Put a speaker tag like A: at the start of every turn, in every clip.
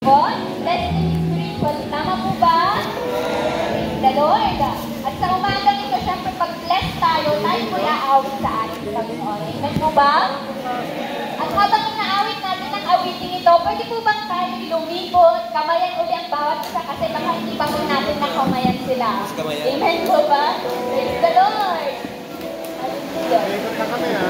A: po. Blessing spiritual. Tama po ba? Praise the Lord. At sa umaga nito, syempre pag-bless tayo po iaawit sa ating Panginoon. Amen po ba? At habang inaawit natin ang awiting ito, pwede po bang tayo lumipot, kamayan uli ang bawat isa kasi baka hindi pa po natin nakamayan sila. Amen po ba? Praise the Lord. Hallelujah.
B: Ikot na kami ha.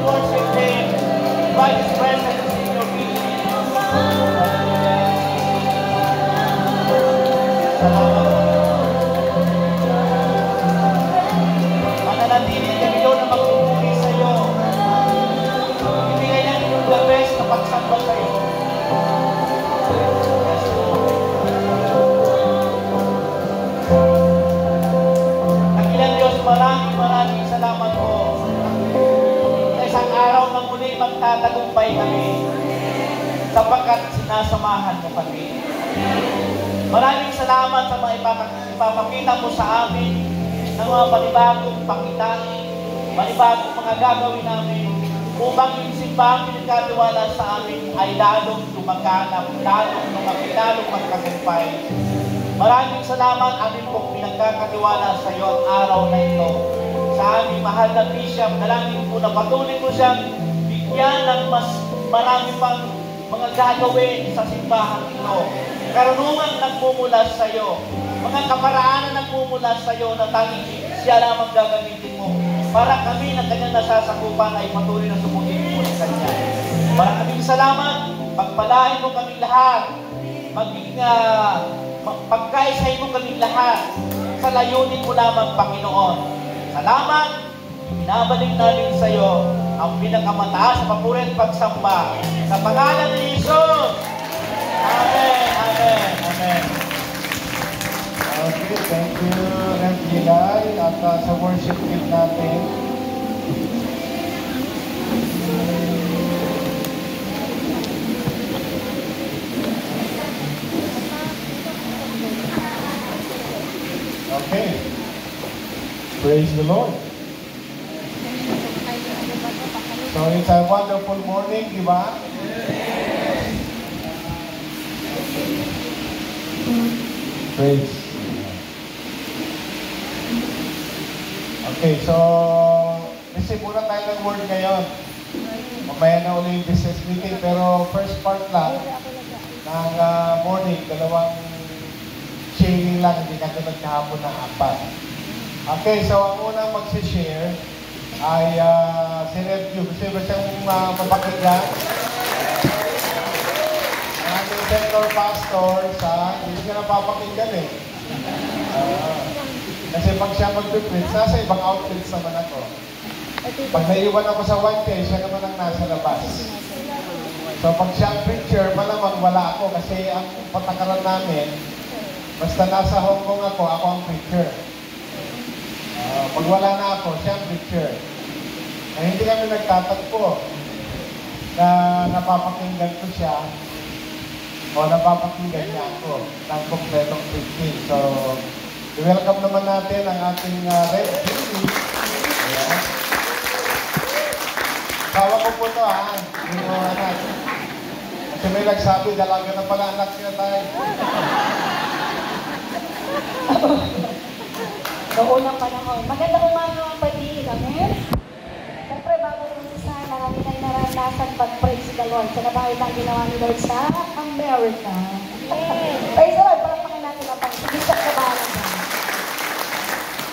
B: worship Him. Invite His presence in your meeting. Salamat po. Mananatili kami doon na magpupuri sa iyo. Ibigay namin yung the best na pagsamba sa iyo. Yes, Lord. Dakilang Diyos, maraming salamat po. Sa isang araw na muli magtatagumpay kami sapagkat sinasamahan mo kami. Maraming salamat sa mga ipapakita mo sa amin ng mga panibagong pakitain, panibagong mga gagawin namin upang yung simbahang pinagkatiwala sa amin ay lalong lumaganap, lalong lumaki, lalong magtagumpay. Maraming salamat amin pong pinagkakatiwala sa iyo ang araw na ito. Sa aming mahal na Bishop, dalangin po na patuloy mo siyang bigyan ng mas marami pang mga gagawin sa simbahan ito. Karunungan nagmumula sa iyo. Mga kaparaanan nagmumula sa iyo na tanging siya lamang gagamitin mo. Para kami na kanyang nasasakupan ay patuloy na sumugin mo sa kanya. Maraming salamat. Pagpalain mo kaming lahat. Pagkaisahin mo kaming lahat sa layunin mo lamang, Panginoon. Salamat. Binabalik namin sa iyo ang pinakamataas sa papuri at pagsamba. Sa pangalan ni Jesus. Amen. Amen. Amen.
C: Okay, thank you, Rev. Gilay. At sa worship team natin. Okay. Praise the Lord. So it's a wonderful morning, di ba? Praise. Okay, so receive muna tayo ng word ngayon. Mamaya na uli yung business meeting, pero first part lang ng morning, dalawang sharing lang, hindi ka tulad kahapon na 4. Okay, so ang unang magsishare ay si Review. Gusto ba siyang mapakinggan? Ang ating senior pastor sa, hindi siya napapakinggan eh. Kasi pag siya mag-preach, nasa ibang outfits naman ako. Pag naiwan ako sa white day, siya naman ang nasa labas. So pag siya ang preacher, malamang wala ako kasi ang patakaran namin, basta nasa Hong Kong ako ang preacher. Pag wala na ako, siya ang preacher. Hindi kami nagtatagpo na napapakinggan ko siya o napapakinggan niya ako ng kompletong preaching. So, welcome naman natin ang ating Rev. Ayan. Kawa ko po ito yung anak. Kasi may nagsabi, dalaga na pala anak niya tayo.
D: Noong unang panahon. Magandang umaga ang pati, amen? Siyempre, bago umpisa, marami tayong naranasan pag-praise the Lord. Sa nabahit ang ginawa ni Lord sa America. Praise the Lord, palakpakan natin ang pag-subisap na bahala.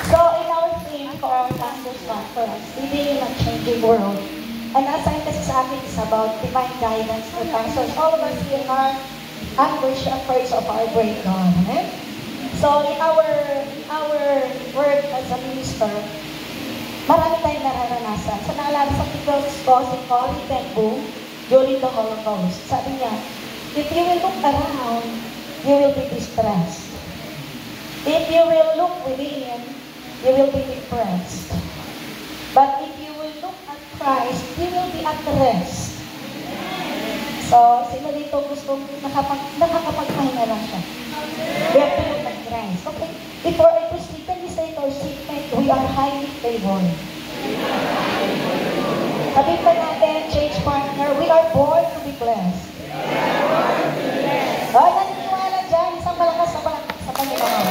D: So, in our theme for our Cancer's Conference, living in a changing world. And assign kasi sa akin is about divine guidance for pastors. All of us here are shepherds of our great God. Amen? So, in our work as a minister, marami tayong nararanasan. Sa naalala sa people's cause, si Corrie ten Boom, during the Holocaust, sabi niya, if you will look around, you will be distressed. If you will look within, you will be depressed. But if you will look at Christ, you will be at rest. So, sino dito gusto nakakapagpahinga lang siya? We have to look at Christ. Okay, before I proceed, can we say to our seatmate, we are highly favored. Sabi pa natin, change partner, we are born to be blessed. Oh, naniniwala dyan, isang malakas sa Panginoon.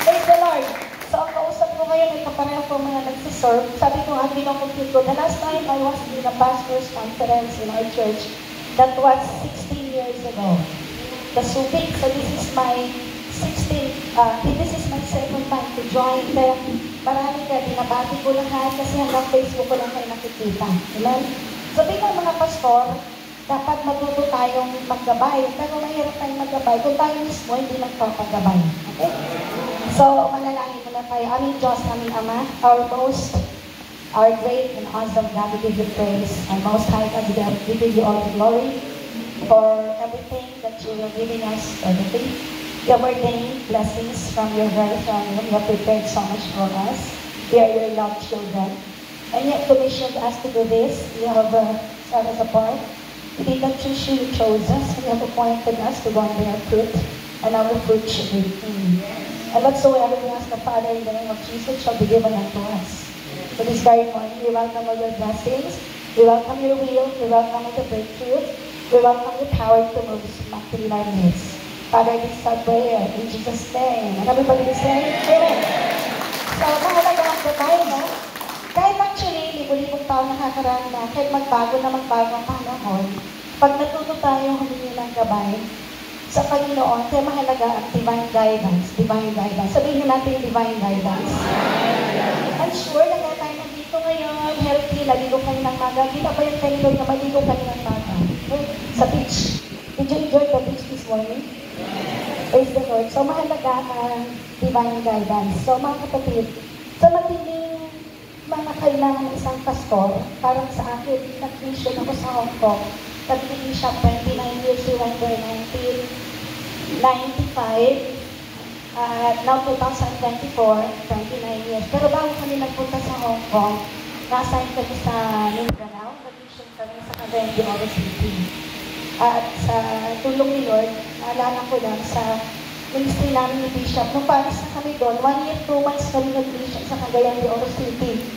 D: Praise the Lord. So, ang kausap ko ngayon ay kapareho ko mga nagsiserve. Sabi ko, ang binocompute ko, the last time I was in a pastor's conference in our church, that was 16 years ago. The Subic. So this is my 16th, this is my second time to join them. Marami ka, binabati ko lahat kasi hanggang Facebook ko lang kayo nakikita. Amen? So bilang mga pastor, dapat matuto tayong maggabay. Pero mahirap tayong maggabay kung tayo mismo hindi nagpapagabay. Okay? So, manalangin muna tayo. Aming Diyos, aming Ama, our great and awesome God, we give you praise. And most high God, we give you all the glory for everything that you are giving us, everything. You have ordained blessings from your very throne. You have prepared so much for us. We are your loved children. And yet commissioned us to do this. You have set us apart. You did not choose you, you chose us. You have appointed us to go and bear fruit. And our fruit should be clean. And whatsoever we ask the Father in the name of Jesus shall be given unto us. So this very morning, we welcome all your blessings. We welcome your will. We welcome the breakthrough. We welcome the power to move mightily in our midst. Father, this is our prayer in Jesus' name. And everybody is saying, Amen. So, mahalaga ang gabay, no? Kahit actually, libo-libong taon nakakaraan na, kahit magbago ang panahon, pag natuto tayo humingi ng gabay sa Panginoon, kaya mahalaga ang divine guidance. Divine guidance. Sabihin natin yung divine guidance. I'm sure na kaya tayo nandito ngayon, healthy, naligo kayo ng maga. Kita ba yung kayo na maligo kayo ng maga? Sa beach. Did you enjoy the beach this morning? Praise the Lord. So, mahalaga ang divine guidance. So, mga kapatid, sa matinding mga kailangan ng isang pastor, parang sa akin, nag-mission ako sa Hong Kong. Nag-mission siya 29 years, we went there 1995. Now 2024, 29 years. Pero bago kami nagpunta sa Hong Kong, na-assign kami sa Mindanao, nag-mission kami sa Cagayan de Oro City. At sa tulong ni Lord, naalala ko lang sa ministry namin ni Bishop. Nung paris na kami doon, 1 year, 2 months kami nag-mission sa Cagayan de Oro City.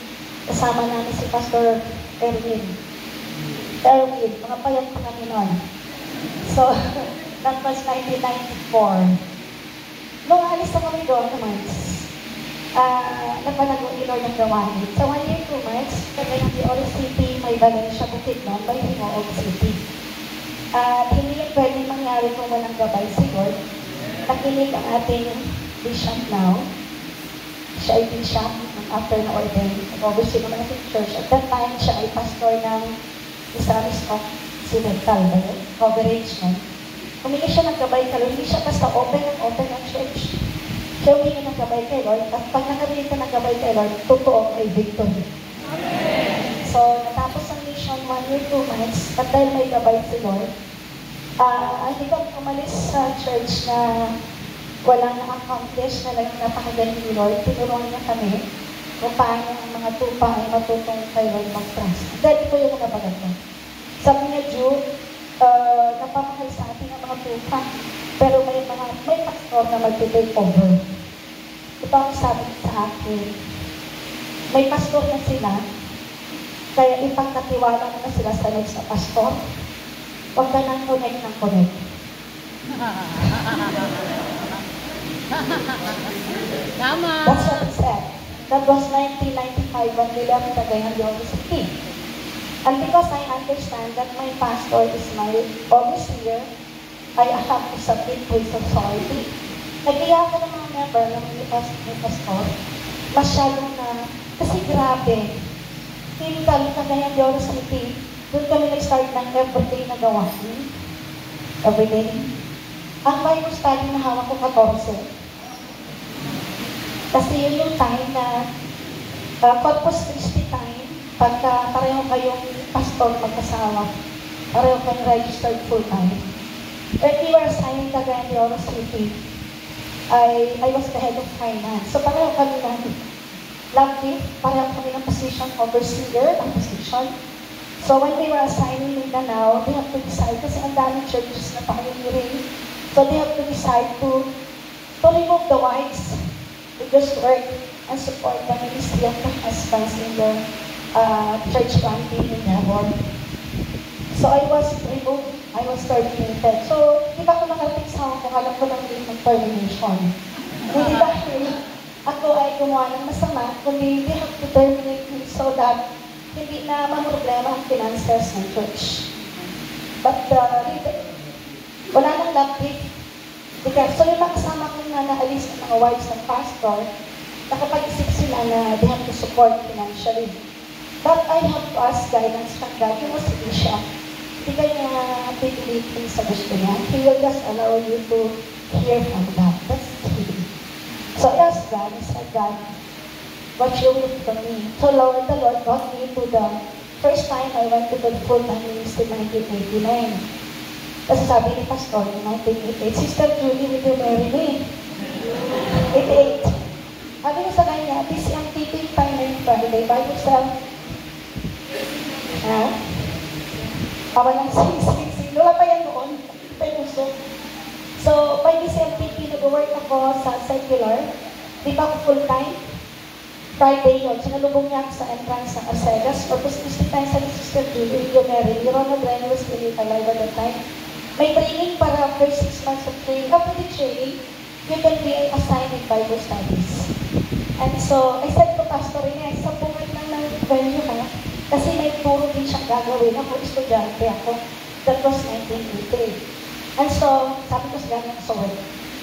D: Kasama namin si Pastor Erwin, mga payat pa kami noon. So, that was 1994. Nung alis na kami doon naman, nagpalago ni Lord ng gawain. So, 1 year, 2 months, Cagayan de Oro City, may Valencia Bukidnon, may Hingoog City. Hindi yung pwedeng mangyari kung walang gabay si Lord. Nakinig ang ating bishop now. Siya ay bishop after na-ordain. Nag-oversee naman natin church. At that time, siya ay pastor ng Islamic Occidental, coverage nun. Humingi siya ng gabay kay Lord. Hindi siya basta open ang church. Siya humingi ng gabay kay Lord. At pag nakarinig ka ng gabay kay Lord, totoo ay victory. So, natapos ang mission 1 year, 2 months, at dahil may gabay si Lord, hindi kami umalis sa church na walang na-accomplish na napakagaling ni Lord. Tinuruan niya kami kung paano ang mga tupa ay matutong kay Lord mag-trust. Dahil ito yung mga bagat ko. Sabi niya, Jude, napamahal sa atin ang mga tupa, pero may pastor na mag-take over. Ito ang sabi sa akin, may pastor na sila, kaya ipagkatiwala mo na sila sa Lord sa pastor. Huwag ka nang connect ng connect.
A: Tama.
D: That's what he said. That was 1995 when we left Cagayan de Oro City. And because I understand that my pastor is my overseer, I have to submit to his authority. Nag-iyak ka ng mga member ng pastor. Masyadong na, kasi grabe. Typical, Cagayan de Oro City, doon kami nag-start ng everyday na gawain. Everyday. Ang Bible study na hawak ko 14. Kasi yun yung time na Corpus Christi time, pagka pareho kayong pastor magkasawa, pareho kayong registered full-time. When we were assigned Cagayan de Oro City, I was the head of finance. So pareho kami ng lovely, pareho kami ng position, overseer ang position. So when we were assigning Mindanao, they have to decide, kasi ang daming churches na pioneering. So they have to decide to remove the wives, to just work and support the ministry of the husbands in the church planting in Davao. So I was removed, I was terminated. So di ba ako nakarating sa Hong Kong, alam ko lang din ng termination. Hindi dahil ako ay gumawa ng masama, kundi they have to terminate me so that hindi na mamroblema ang finances ng church. But wala nang love gift. So yung mga kasama ko na naalis ng mga wives ng pastor, nakapag-isip sila na they have to support financially. But I have to ask guidance from God. Yung si siya, hindi ka niya pipilitin sa gusto niya. He will just allow you to hear from God. That's it. So I asked God, I said, God, what you will from me? So Lord, the Lord brought me to the first time I went to the full-time ministry in 1989. Kasi sabi ni Pastor in 1988, Sister Julie, will you marry me? 88. Sabi ko sa kanya, this young people time in Friday, Bible study. Awa ng sing-sing-sing. Wala pa yan noon. Penuso. So, by this MPP, nag-work ako sa secular. Di ba ako full-time? Friday yun. Sinalubong niya ako sa entrance ng Arcegas. Purpose visit tayo sa Sister Julie, yung Mary. Ronald Brenner was really alive at that time. May training para after 6 months of training. After the training, you can be assigned in Bible studies. And so, I said to Pastor Ines, sa pungat lang ng venue ha, kasi may turo din siyang gagawin. Ako, estudyante ako. That was 1988. And so, sabi ko sa ganyan, so wait.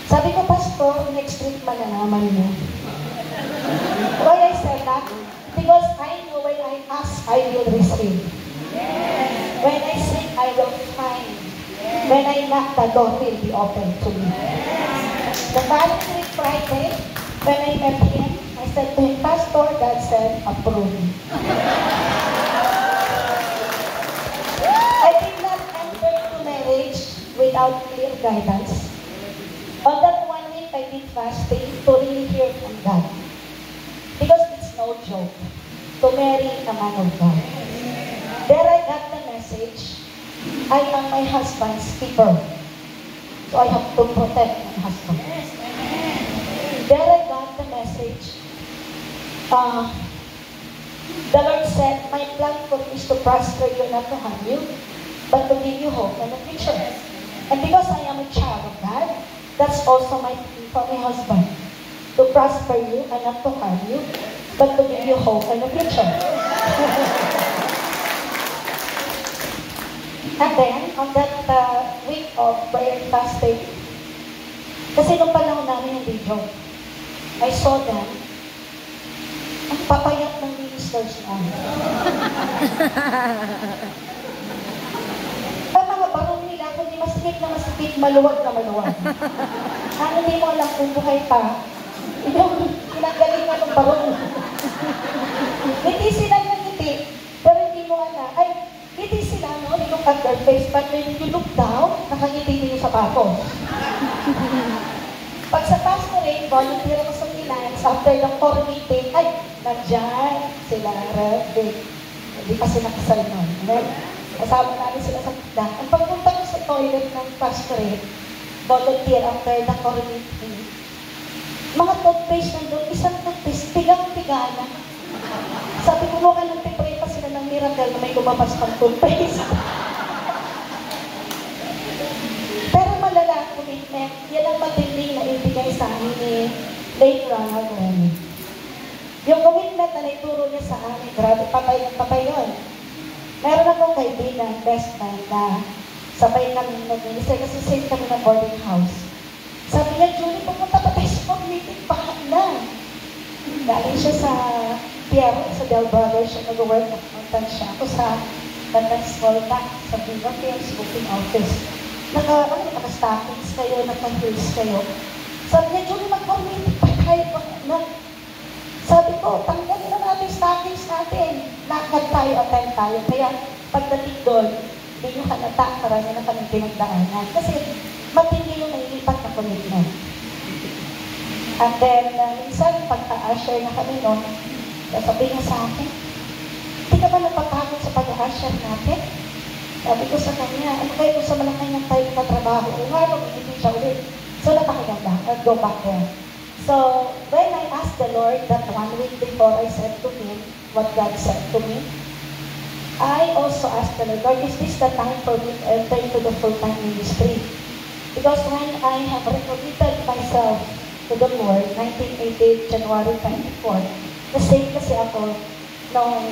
D: Sabi ko, Pastor, next week malalaman niyo. Why I said that? Because I know when I ask, I will receive. When I seek, I will find. When I knock, the door will be open to me. The following week, Friday, when I met him, I said to him, Pastor, God said, approve. I did not enter into marriage without clear guidance. On that 1 week, I did fasting to really hear from God. Because it's no joke to marry a man of God. There I got the message, I am my husband's keeper. So I have to protect my husband. There I got the message. The Lord said, my plan for you is to prosper you, not to harm you, but to give you hope and a future. And because I am a child of God, that's also my plea for my husband. To prosper you and not to harm you, but to give you hope and a future. And then, on that week of prayer and fasting, kasi nung panahon namin hindi joke, I saw them, ang papayat ng ministers namin. Ang mga barong nila, kundi masakit na masakit, maluwag na maluwag. Ang hindi mo alam kung buhay pa, yung kinagaling nga ng barong. Ngiti sila ng ngiti, pero hindi mo alam, ay, ngiti sila, no? They look at their face, but when you look down, nakangiti din yung sapatos. Pag sa pastorate, volunteer ako sa Milans, after the core meeting, ay, nandyan sila, Rev. Hindi pa sila kasal nun. Kasama namin sila sa kanda. Ang pagpunta ko sa toilet ng pastorate, volunteer after the core meeting, mga toothpaste nandun, isang toothpaste, tigang-tiga na. Sabi ko, mukha nang tipray pa sila ng miracle na may lumabas pang toothpaste. Pero malala ang commitment, yan ang matinding na ibigay sa amin ni late Ronald Brenner. Yung commitment na naituro niya sa amin, grabe, patay yun. Meron akong kaibigan, best friend, na sabay kami nag-minister kasi same kami na boarding house. Sabi niya, Julie, pumunta pa tayo sa meeting, pahat na. Galing siya sa Pierre, sa Del Brother, siya nag-work, nagpuntan siya. Ako sa small tax, sa Viva Fields booking office. Naka-stockings kayo, naka-heels kayo. Sabi niya, Julie, mag-meeting pa tayo, pahat na. Sabi ko, tanggalin na natin stockings natin. Lakad tayo, attend tayo. Kaya pagdating doon, hindi nyo halata, marami na kami pinagdaanan. Kasi matindi yung nailipat na commitment. And then, minsan, pagka-usher na kami noon, sabi niya sa akin, hindi ka ba napapagod sa pag-usher natin? Sabi ko sa kanya, ano kayo kung sa Malacanang tayo nagtatrabaho? O nga, hindi siya ulit. So, napakaganda. I'll go back there. So, when I asked the Lord that 1 week before I said to him what God said to me, I also asked the Lord, is this the time for me to enter into the full-time ministry? Because when I have recommitted myself to the Lord, 1988, January 24, na-save kasi ako noong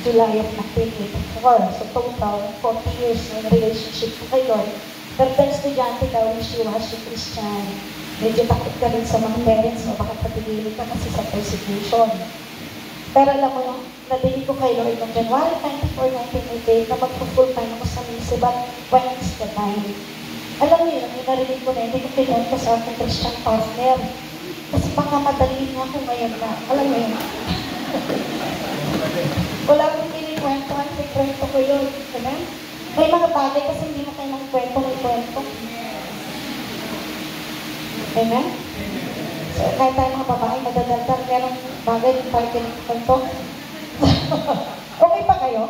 D: July of 1984. So, total, 40 years ng relationship ko kay Lord. Pero estudyante daw, wishy-washy Christian. medyo takot ka rin sa mga parents mo, baka patigilin ka kasi sa persecution. Pero alam mo yung nadinig ko kay Lord noong January 24, 1988 na mag-full time ako sa ministry, but when is the time? Alam niyo yun, yung narinig ko na, hindi ko pinento sa aking Christian partner. Kasi baka madaliin nga ako ngayon na, alam niyo yun. Wala akong kinikwentuhan, kwento ko yun. Amen? May mga bagay kasi hindi mo kailang kwento, may kwento. Amen? So, kahit tayo mga babae, madadaldal, merong bagay yung tayo kwento. Okay pa kayo?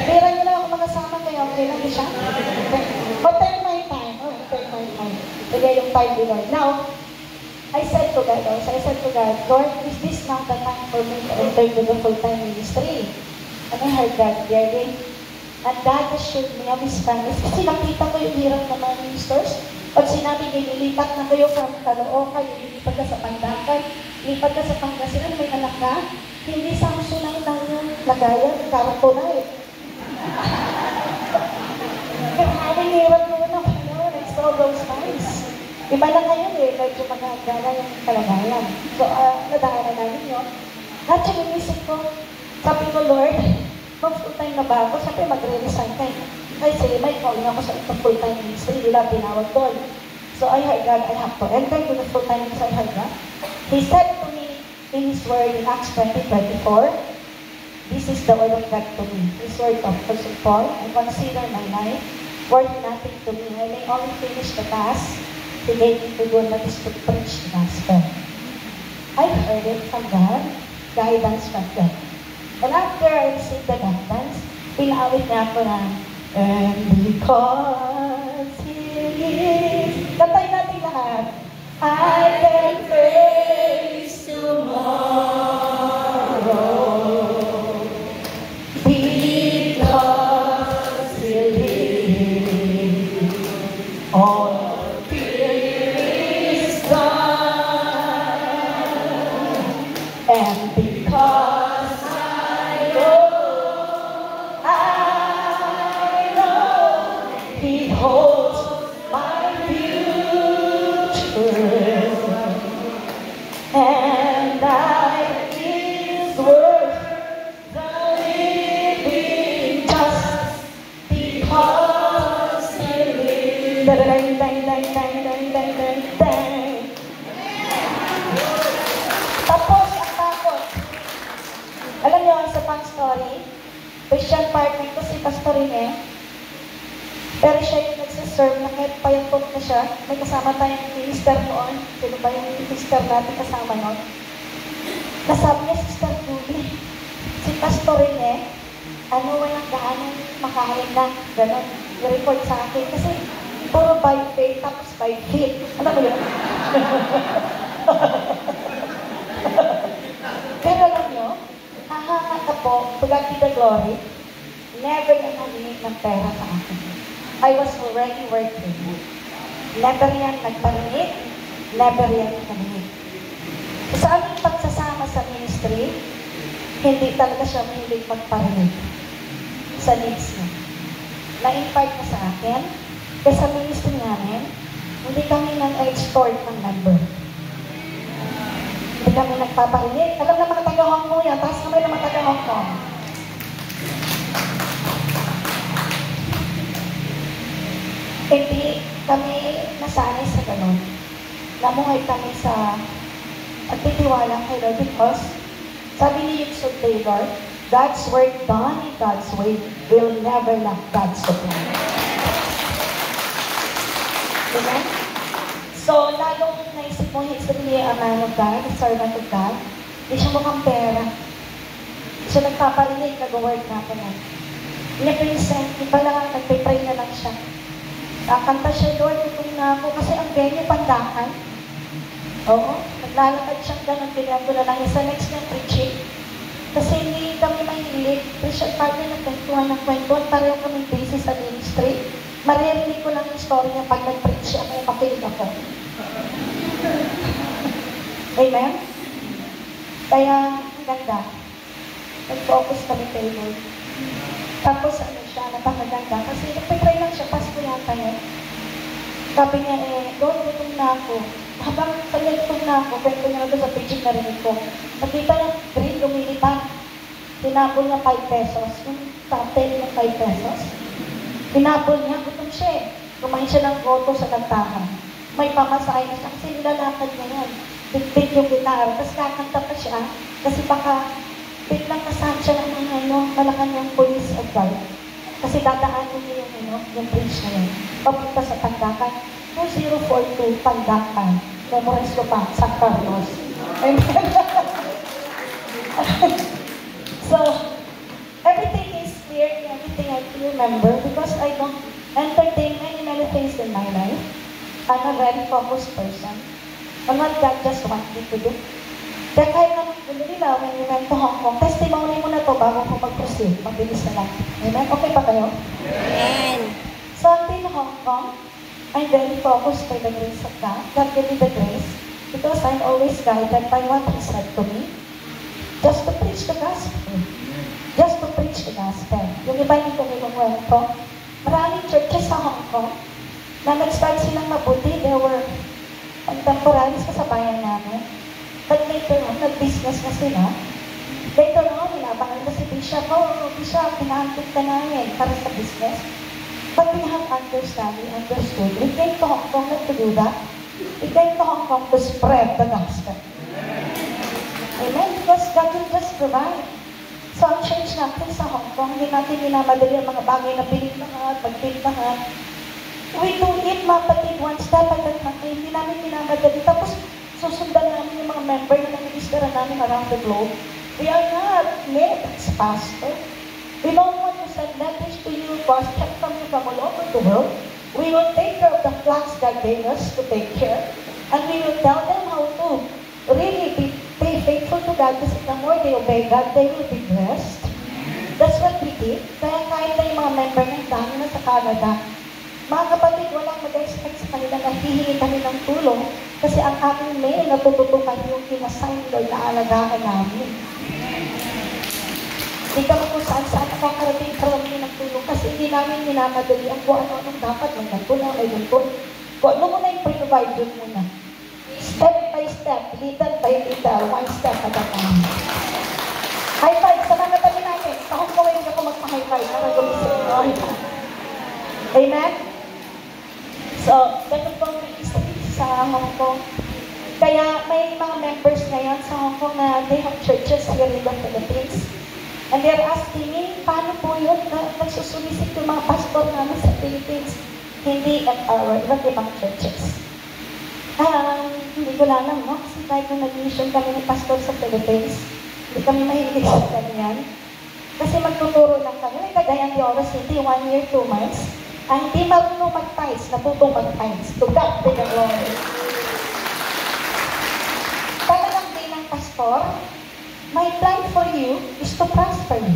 D: Pira nyo na ako makasama kayo, okay lang siya? Okay. But take my time. Oh, take my time. Bigay yung time ni Lord. Now, I said to God, Lord, is this now the time for me to enter to the full-time ministry? And I heard God clearly. And God assured me of His promise. Kasi nakita ko yung hirap ng mga ministers. Pag sinabi, nililipat na kayo from Caloocan, nililipat ka sa Pandacan, lipat ka sa Pangasinan, may anak ka, hindi Samson lang yung lagayan, karto na eh. Kaya maraming hirap naman ako, it's all those times. Iba na ngayon eh, medyo magagana yung kalagayan. So, nadaan na namin yun. At yung inisip ko, sabi ko, Lord, mag-full-time na ba ako? Siyempre, magre-resign ka. Kasi may calling ako sa itong full-time ministry, hindi lang tinawag doon. So, I heard God, I have to enter to the full-time ministry. I heard God. He said to me in His word in Acts 20:24, this is the word of God to me. His word of Apostle Paul, I consider my life worth nothing to me. I may only finish the task He gave me to do, that is to preach the gospel. I heard it from God, guidance from God. And after I received the guidance, pinawit niya ako na, and because He is, katay natin lahat, I can face tomorrow, because He lives, all fear is gone, and because I know He holds my future, and I is worth the living just because He lives. Dang, dang, dang, dang, dang, dang, dang, dang. Tapos ang takot. Alam niyo, sa pang story, Christian partner ko si Pastorin eh. Pero siya yung nagsiserve na kahit payatot na siya. May kasama tayong minister noon. Sino ba yung minister natin kasama noon? Nasabi niya, Sister Julie, si Pastorin eh, walang gaanong makain na. Ganon, i-report sa akin. Kasi puro by faith, tapos by faith. Alam mo yun? Pero alam nyo, ka po, pagkat the glory, never na nangingit ng pera sa akin. I was already working. Never yan nagparinig, never yan nagparinig. Sa aming pagsasama sa ministry, hindi talaga siya mahilig magparinig sa needs niya. Na-impart na sa akin, kasi sa ministry namin, hindi kami nang-extort ng number. Hindi kami nagpaparinig. Alam na mga taga-Hong Kong yan, taas kami ng mga taga-Hong Kong. Hindi kami nasanay sa ganun. Namuhay kami sa pagtitiwala kay Lord because sabi ni Yusuf Taylor, God's work done in God's way will never lack God's supply. Diba? So, lalong naisip mo, he's really a man of God, a servant of God. Hindi siya mukhang pera. So, nagpaparinig, nag-work na ako na. Nipresent, iba lang, nagpipray na lang siya. Kakanta siya, Lord, itong na ako. Kasi ang venue, Pandacan. Oo, naglalakad siyang ganun, pinagdo na lang. Isa next niya, preaching. Kasi hindi kami mahilig. Christian partner, nagkwentuhan ng kwentuhan. Pareho kami busy sa ministry. Maririnig ko lang yung story niya pag nag-preach siya, may makilig ako. Amen? Kaya, ang ganda. Nag-focus kami kay Lord. Tapos, ano siya, napakaganda. Kasi nagpipray lang siya, Pasko yata yun. Sabi niya, Lord, gutom na ako. Habang gutom na ako, kwento niya na doon sa paging narinig ko. Nakita niya, green, lumilipad. Tinapon niya 5 pesos. Yung tapel ng 5 pesos. Tinapon niya, gutom siya eh. Kumain siya ng goto sa kantahan. May pamasahe na siya kasi nilalakad niya yan. Big yung gitara. Tapos kakanta pa siya kasi baka biglang kasama siya ng malakan yung police at guard. Kasi dadaanin niya yung bridge na yun. Papunta sa Pandakan. 2042 Pandakan. Memorize ko pa, San Carlos. So, everything is clear, everything I remember because I don't entertain many things in my life. I'm a very focused person on what God just wants me to do. Kaya kahit naman nila, when we went to Hong Kong, testimony mo na to bago ko mag-proceed. Mabilis na lang. Amen? Okay pa kayo?
A: Amen.
D: So, until Hong Kong, I'm very focused by the grace of God. God gave me the grace because I'm always guided by what He said to me. Just to preach the gospel. Just to preach the gospel. Yung iba yung kumilong-wento. Maraming churches sa Hong Kong na nag-start silang mabuti. They were contemporaries sa bayan namin. But later on, nag-business na sila. Later on, inabangan na si Bishop, Bishop, pinahantik ka namin para sa business. But we have understood. We came to Hong Kong not to do that. We came to Hong Kong to spread the gospel. Amen? Because God will just provide. So, ang change natin sa Hong Kong, hindi natin minamadali ang mga bagay na pinintahan, pagpintahan. We do it, mapatid, one step at a time. Hindi namin minamadali. Tapos, susundan namin yung mga member na nangigistara namin around the globe. We are not made as pastor. We don't want to send letters to you, because kept from you from all over the world. We will take care of the flocks God gave us to take care. And we will tell them how to really be faithful to God kasi the more they obey God, they will be blessed. That's what we did. Kaya kahit na yung mga member ng dami na sa Canada, mga kapatid, walang mag-expect sa kanila na hihingi kami ng tulong kasi ang aming mail natututukan yung kinassign Lord na alagaan namin. Hindi kami kung saan nakakarating karamihan ng tulong kasi hindi namin minamadali ang kung ano-anong dapat. May nagtulong, may nagtulong. Kung ano muna yung provide yun muna. Step by step, little by little, one step at a time. High five, sa mga tabi natin. Sa Hong Kong, hindi ako magpa-high five para gumising. Amen? So, ganun pong sa Hong Kong. Kaya may mga members ngayon sa Hong Kong na they have churches here in the Philippines. And they're asking me, paano po yun? Nagsusulisit yung mga pastor namin sa Philippines. Hindi at our iba't ibang churches. Hindi ko alam, no? Kasi kahit nung nag-mission kami ng pastor sa Philippines, hindi kami mahilig sa ganyan. Kasi magtuturo lang kami. May Cagayan de Oro City, 1 year, 2 months. Ang hindi marunong mag-tiles, natutong mag-tiles. To God be the glory. Talagang bilang pastor, my plan for you is to prosper you.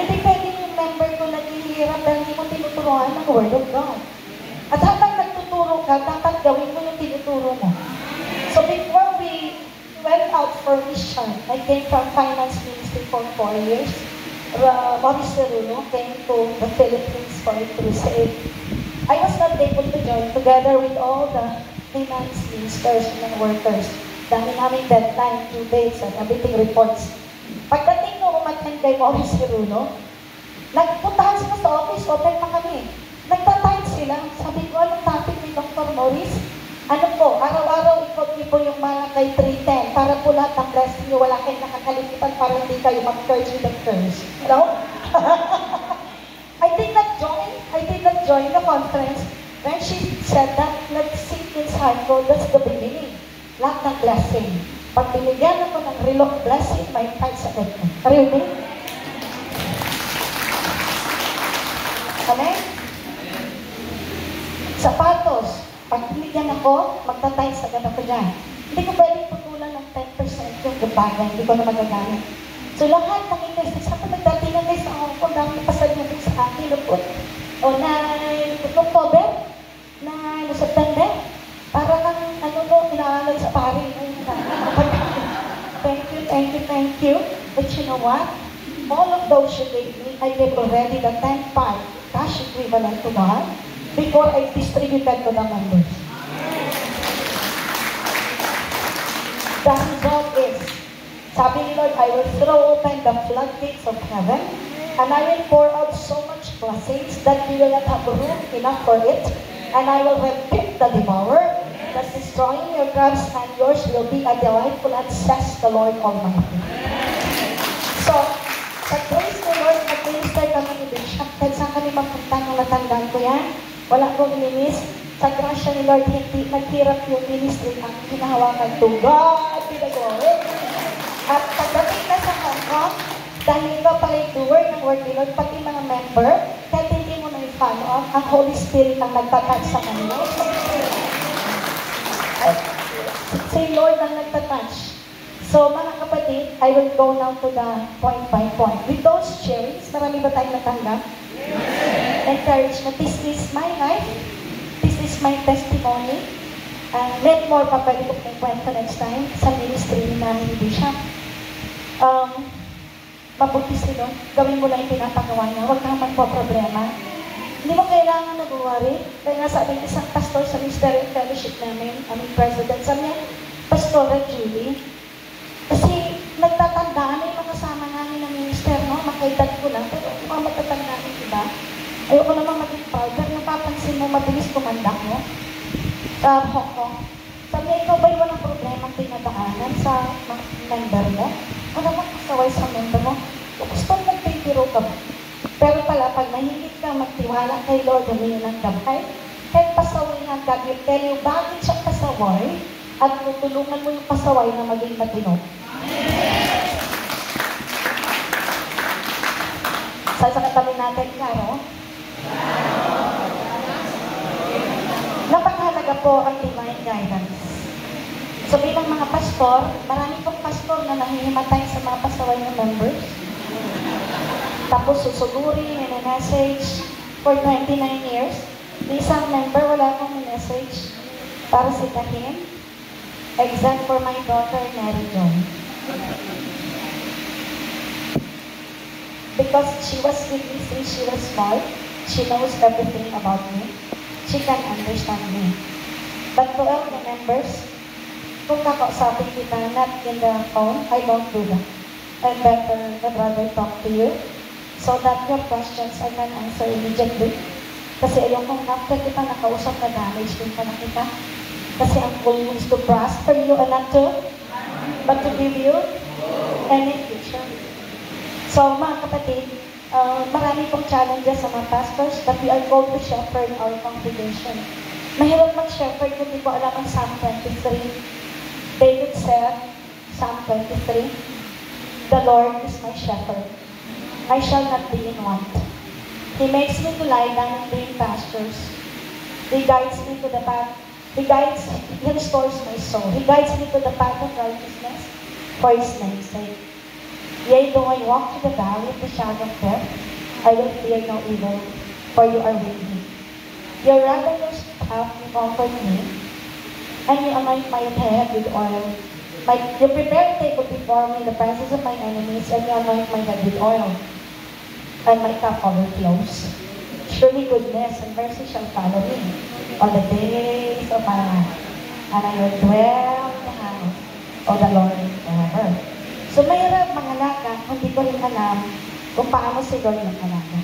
D: Hindi pwedeng yung member ko naghihirap dahil hindi mo tinuturuan ng Word of God. At habang nagtuturo ka, dapat gawin mo yung tinuturo mo. So before we went out for mission, I came from finance ministry for 4 years. Maurice Cerulo came to the Philippines for a crusade. I was not able to join together with all the finance ministers and workers. Dami namin deadline, 2 days, and everything reports. Pagdating nung umatend kay Maurice Cerulo, nagpuntahan sila sa office, open pa kami. Nagtatime sila. Sabi ko, anong topic ni Dr. Maurice? Ano po, araw-araw ikot niyo po yung Malakay 3:10 para po lahat ng blessing niyo, wala kayong nakakalimutan para hindi kayo mag-curse with the curse. No? I did not join the conference. When she said that, nag-sink inside ko, that's the beginning. Lahat ng blessing. Pag binigyan ako ng real blessing, may fight sa ko. Really? Amen? Sapatos. Pag binigyan ako, magta-tiles agad ako dyan. Hindi ko pwedeng putulan ng 10% yung bagay. Hindi ko na magagamit. So lahat ng investors, ako nagdatingan kayo sa Hong Kong, dami pasalubong sa akin. O na October, na September, para lang inaalay sa pari. Thank you. But you know what? All of those you gave me, I gave already the 10 part cash equivalent to God. before I distributed to the members. The result is, sabi ni Lord, I will throw open the floodgates of heaven, and I will pour out so much blessings that you will not have room enough for it, and I will rebuke the devourer that's destroying your crops, and yours will be a delightful land, says the Lord Almighty. So, sa praise the Lord, nag-minister kami ni Bishop. Kahit saan kami mapunta nung natandaan ko yan, wala kong linis. Sa grasya ni Lord, hindi naghirap yung ministry ang hinahawakan to God be the glory. At pagdating na sa Hong Kong, dahil ikaw pala yung doer ng word ni Lord, pati mga member, kahit hindi mo na i-follow up, ang Holy Spirit ang nagtatouch sa kanila. Si Lord ang nagtatouch. So, mga kapatid, I will go now to the point by point. With those cheerings, marami ba tayong natanggap? Encouragement. This is my life. This is my testimony. Let more pa pwede ko kwento next time sa ministry na hindi siya. Mabuti sila. Gawin mo lang yung pinapagawa niya. Huwag kang magpo-problema. Hindi mo kailangan nag-worry. Kaya nga sabi ng isang pastor sa Ministerial Fellowship namin, aming president, sabi niya, Pastora Julie, kasi nagtatandaan na yung mga kasama namin ng minister, no? Makaedad ko lang, pero mga matatanda namin, diba? Ayoko naman maging proud, pero napapansin mo, mabilis kumandak, no? Sa Hong Kong. Sabi niya, ikaw ba'y walang problema pinadaanan sa member mo? Wala bang kasaway sa member mo? Gusto mo nagpipiro ka ba? Pero pala, pag nahilig ka magtiwala kay Lord, humingi ng gabay, kahit pasaway na God will tell you, bakit siya pasaway? At tutulungan mo yung pasaway na maging matino. Sa katabi natin, klaro? Napakahalaga po ang divine guidance. So bilang mga pastor, marami pong pastor na nahihimatay sa mga pasaway ng members. Tapos susugurin, may message for 29 years. Isang member, wala akong message para sikahin. Except for my daughter, Mary Jo. Because she was with me since she was small, she knows everything about me. She can understand me. But to all the members, kung kakausapin kita not in the phone, I don't do that. I'd rather talk to you so that your questions I can answer immediately. Kasi ayokong after kita nakausap na damage din ka na kita. Kasi ang goal is to prosper you and not to, but to give you any future. So mga kapatid, marami pong challenges sa mga pastors, but we are called to shepherd our congregation. Mahirap mag-shepherd kung di ko alam ang Psalm 23. David said, Psalm 23, the Lord is my shepherd. I shall not be in want. He makes me to lie down in green pastures. He guides me to the path. He restores my soul. He guides me to the path of righteousness for His name's sake. Yea, though I walk through the valley of the shadow of death, I will fear no evil, for you are with me. Your rod and your staff, you comfort me, and you anoint my head with oil. You prepare a table before me in the presence of my enemies, and you anoint my head with oil, and my cup overflows. Surely goodness and mercy shall follow me all the days of my life, and I will dwell in the house of the Lord forever. So mahirap mangalaga, hindi ko rin alam kung paano si Lord nag-alaga.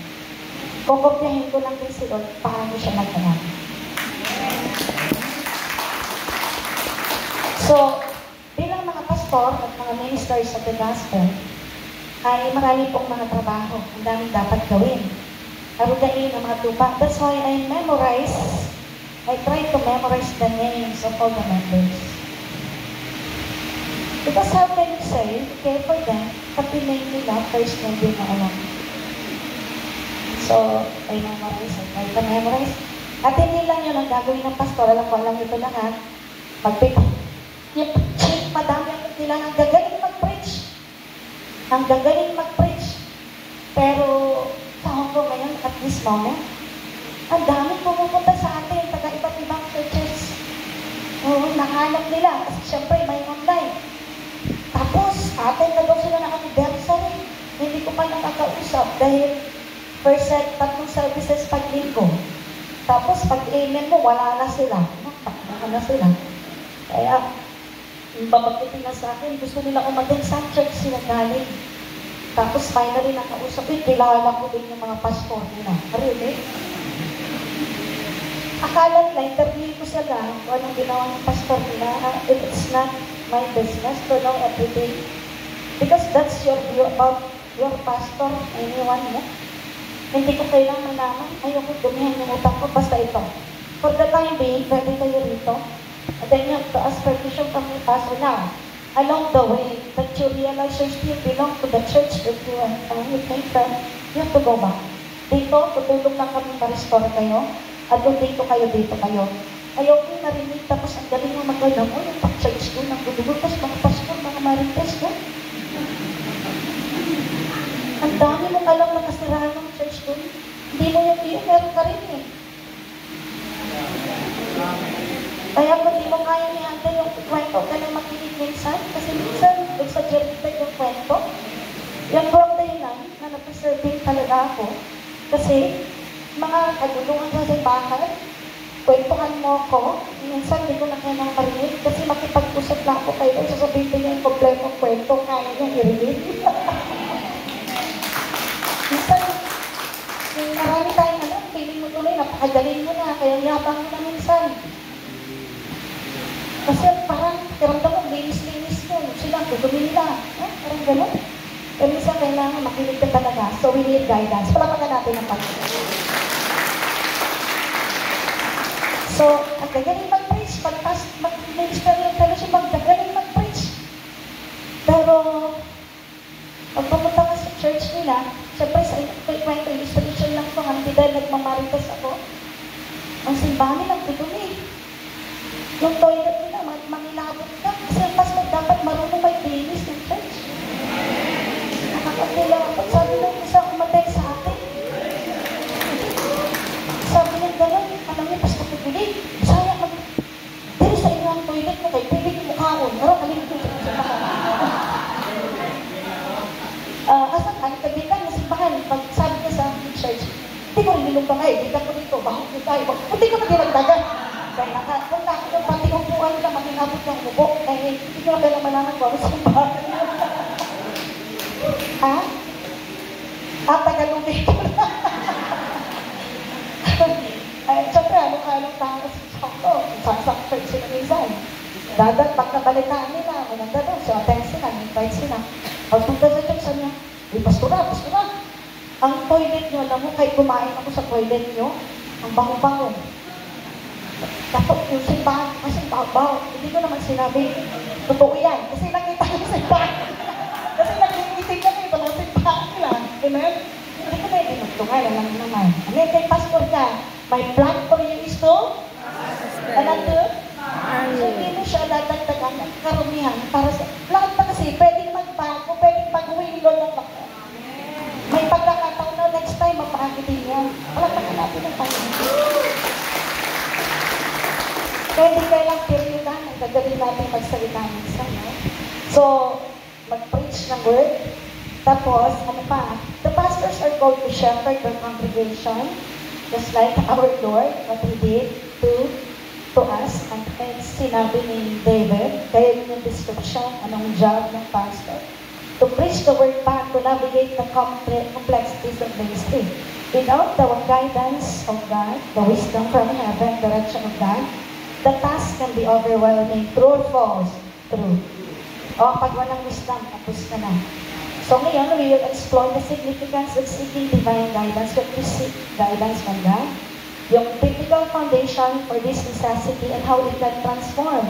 D: Kukopyahin ko lang din si Lord paano siya nag-alaga. So, bilang mga pastor at mga ministers of the gospel, ay marami pong mga trabaho. Ang daming dapat gawin. Arugain ang mga tupa. That's why I try to memorize the names of all the members. Because how can you say, care for them, pag pinay nila, first name din na alam. So, I try to memorize. At hindi lang yun ang gagawin ng pastor. Alam ko, alam ito lahat. Madami nila ang gagaling mag-preach. Ang gagaling mag-preach. Pero, sa Hong Kong ngayon, at this moment, ang dami pumupunta sa atin, taga iba't ibang churches. Nahanap nila, kasi syempre may online. Tapos, atin na daw sila ng anniversary. Hindi ko pa nakakausap dahil first set, 3 services pag linggo. Tapos pag amen mo, wala na sila. Takbo na sila. Kaya, babagkitin na sa akin, gusto nila umating sa church sila galing. Tapos finally nakausap din, kilala ko din yung mga pastor nila. Really? Akala nila, interview ko sila kung anong ginawa ng pastor nila. If it's not my business to know everything. Because that's your view about your pastor, anyone mo. Hindi ko kailangan malaman. Ayoko dumihan yung utang ko. Basta ito. For the time being, pwede kayo rito. And then you have to ask permission from your pastor now. Along the way, that you realize you still belong to the church that you came from, you have to go back. Dito, tutulong lang kami ma-restore kayo. At dito kayo. Ayoko yung narinig, tapos ang galing mo mag-alam, yung pag-church ko, ng gudugo, tapos mga pastor, mga marites ko. Ang dami mong alam na kasiraan ng church ko. Hindi mo yung meron ka rin eh. Kaya kung di mo kaya ni-handle yung kwento ka na makinig minsan, kasi minsan, exaggerated yung kwento. Yung wrong dahilan na napreserving talaga ako. Kasi, mga kagulungan sa simbahan, kwentuhan mo ako, minsan di ko na kaya nang marinig, kasi makipag-usap lang ako kayo, sasabihin ko niya yung kompletong kwento, kaya niya i-read. Minsan, marami tayong alam, feeling mo tuloy, napakagaling mo na, kaya yabang mo na minsan. Kasi parang, kiramdam mo, linis-linis mo, sila, dudumi nila. Parang gano'n. Pero minsan kailangan makinig ka talaga. So we need guidance. Palapagan natin ang Panginoon. So, ang gagaling mag-preach, mag-ministerial fellowship, magagaling mag-preach. Pero, pag pumunta ka sa church nila, siyempre sa kwento, illustration lang ito, hindi dahil nagmamaritas ako. Ang simbahan nilang dudumi. Yung toilet nila, mangilabot ka. Kasi ang pastor dapat marunong mag-linis ng church. Nakakapilabot. Sabi ng isang umatay sa akin. Sabi ng gano'n, alam niyo, pastor Paguli, sayang dito sa inyo ang toilet mo kayo, pwede yung mukhaon. Pero kalimut yung sa baka. Asan ka, nagkagitan na simbahan. Pag sabi niya sa akin church, hindi ko rin nilong kamay, hindi ko dito, bakit nyo tayo. Hindi ko na dinagdagan. Kaya nakapunta ako yung pati upuan ka, maginabot ng ubo. Eh, hindi ko na kailang malaman ko ano sa bahay. Ha? Tagalogin ko na. Siyempre, anong tao sa ko. Sasakit sila minsan. Dadat, pag nabalitaan nila, maganda daw. So, attend sila, invite sila. Pagpunta sa church, sabi niya, pastora. Ang toilet nyo, alam mo, kahit kumain ako sa toilet nyo, ang bango-bango. Tapos yung simbahan, kasi baho-baho. Hindi ko naman sinabi, totoo yan. Kasi nakita ko sa simbahan. Kasi nag-iitig kami ito ng simbahan nila. Amen? Hindi ko na itinutungay, alam mo naman. Ano kay pastor ka? My plan for you is to? Alam ko? So hindi mo siya dadagdagan ng karumihan para sa... Lahat pa kasi, pwedeng magbago, pwedeng mag-wilo lang ako. May pagkakataon na next time, mapahagitin niya. Wala pa ka natin ng Panginoon. Kaya hindi kailang periodan, ang gagawin natin magsalita minsan, no? So, mag-preach ng word. Tapos, ano pa? The pastors are called to shepherd their congregation, just like our Lord, what He did to us. And sinabi ni David, kaya yun yung description, anong job ng pastor. To preach the word back, to navigate the complexities of the history. Without the guidance of God, the wisdom from heaven, direction of God, the task can be overwhelming. True or false? True. O, pag walang wisdom, tapos ka na. So ngayon, we will explore the significance of seeking divine guidance. What we seek guidance from God, yung biblical foundation for this necessity and how it can transform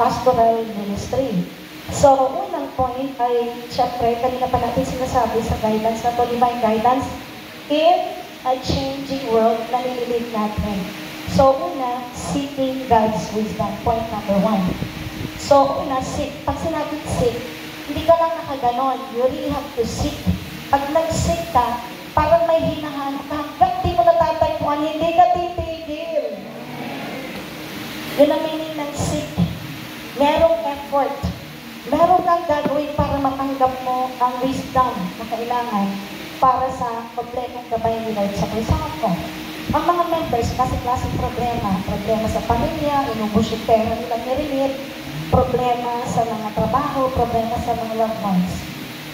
D: pastoral ministry. So, unang point ay, syempre, kanina pa natin sinasabi sa guidance na to, divine guidance in a changing world na nililig natin. So, una, seeking God's wisdom. Point number 1. So, una, seek. Pag sinabing seek, hindi ka lang nakaganon. You really have to seek. Pag nag-seek ka, parang may hinahanap ka. Hanggang di mo natatagpuan, hindi ka titigil. Yun ang meaning ng seek. Merong effort. Meron kang gagawin para matanggap mo ang wisdom na kailangan para sa kompletong gabay ni Lord sa puso mo. Ang mga members, kasi-klaseng problema. Problema sa pamilya, inubos yung pera nila nirimit, problema sa mga trabaho, problema sa mga loved ones.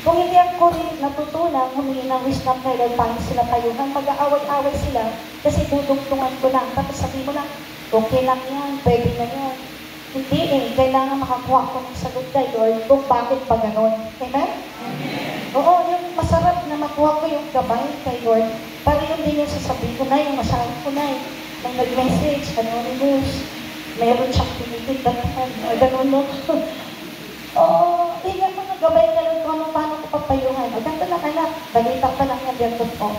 D: Kung hindi ako rin natutunan, humingi ng wisdom kay Lord, paano sila payuhan, mag-aaway-away sila, kasi dudugtungan ko lang. Tapos sabi mo lang, okay lang yan, pwede na yan. Hindi kailangan makakuha ko ng sagot kay Lord kung bakit pa ganon. Amen? Oo, yung masarap na makuha ko yung gabay kay Lord, para yun din yung sasabihin ko na, yung masahin ko na, nang nag-message, anonymous, mayroon siyang tinitindahan, gano'n, no? Oo, tingnan mo na gabay ka lang kung paano ko papayuhan. O, ganito lang anak, balita pa lang yan dito ko.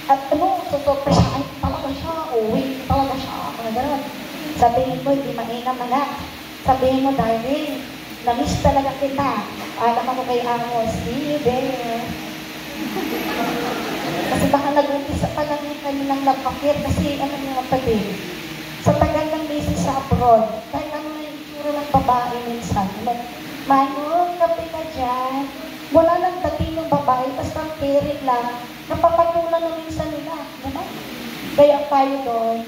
D: At ano, susurpresahan talaga siya, uwi talaga siya, mga gano'n. Sabihin mo, hindi mainam anak. Sabihin mo, darling, na-miss talaga kita. Alam ako kay Amos, be there. Kasi baka nag-umpisa pa lang yung kanilang lapakir kasi ano yung kapatid. Sa tagal ng basis sa abroad, kahit ano na yung itsura ng babae minsan, Manu, kape ka dyan. Wala nang dating ng babae, basta carry lang. Napapatulan na minsan nila. Diba? Kaya tayo doon,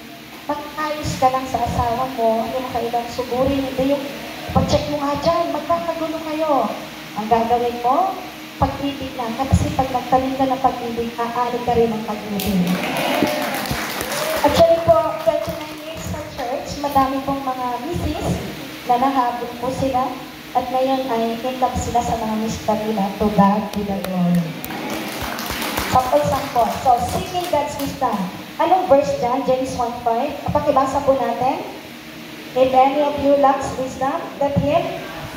D: mag-ayos ka lang sa asawa mo, yung kailang sugurin, hindi yung pag-check mo nga dyan, magkakagulo kayo. Ang gagawin mo, pag-ibig lang. Kasi pag nagtalim ka ng pag-ibig, aali ka rin ng pag-ibig. Actually po, 29 years sa church, madami pong mga misis na nahabol po sila. At ngayon ay in love sila sa mga mister nila. To God be the glory. Sample. So, seeking God's wisdom. Anong verse dyan? James 1:5. Pakibasa po natin. If any of you lacks wisdom, let him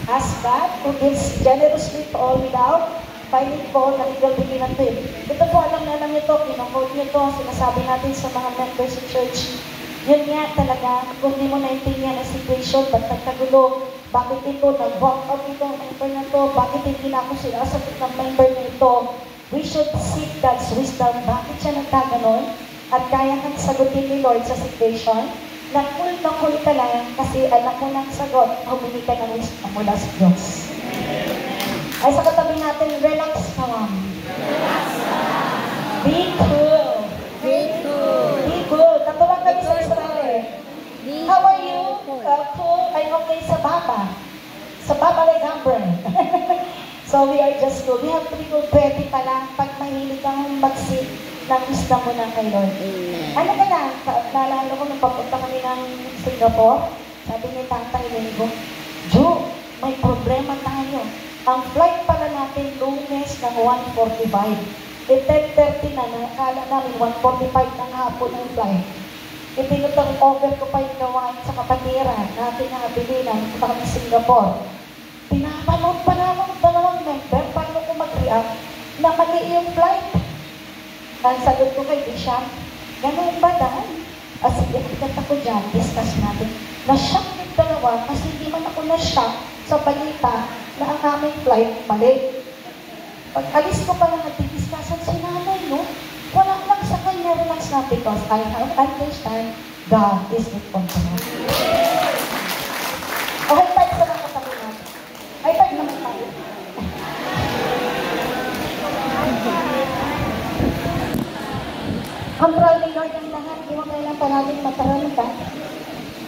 D: ask God, who gives generously to all without finding fault, and it will be given to him. Ito po, alam na lang ito, pinong-quote nyo ito, sinasabi natin sa mga members sa church. Yun nga talaga, kung di mo naintindihan ang situation, ba't nagkagulo, bakit ito, nag-walk out ito, ang member na ito, bakit hindi na ako sinasagot ng member na ito, we should seek God's wisdom. Bakit siya nagkaganon? At kaya kang sagutin ni Lord sa situation, nakul ka lang kasi alam mo ng sagot, humingi ka ng wisdom mula sa Diyos. Ay sa katabi natin, relax ka lang. Be cool. Be cool. Katulad kami sa Israel. How are you? Cool. Ay okay sa Baba. Sa Baba like Amber. So we are just cool. We have to be cool. Pwede pala pag mahilig kang mag-seek ng wisdom mo na kay Lord. Ano ka na? Naalala ko nung papunta kami ng Singapore, sabi ni Tatay Lenggo, Ju, may problema tayo. Ang flight pala natin Lunes ng 1:45. E 10:30 na, nakakala namin 1:45 ng hapon ang flight. E pinutang over ko pa yung gawain sa kapatiran na ating nakabilinan sa kami Singapore. Pinapanood pa naman dalawang member, paano ko mag-react na mali yung flight. Ang sagot ko kay Bishop, ganun ba dahil? Sige, agad ako dyan, discuss natin. Na-shock yung dalawa kasi hindi man ako na-shock sa balita na ang aming flight mali. Pag alis ko pa lang nag-discussan si nanay, no? Wala lang sa kanya, relax na because I have understand God is in control. Okay, tayo sa mga katabi natin. Ay, tayo naman tayo. Ang proud ni Lord ang lahat, di mo kailang parating mataralan.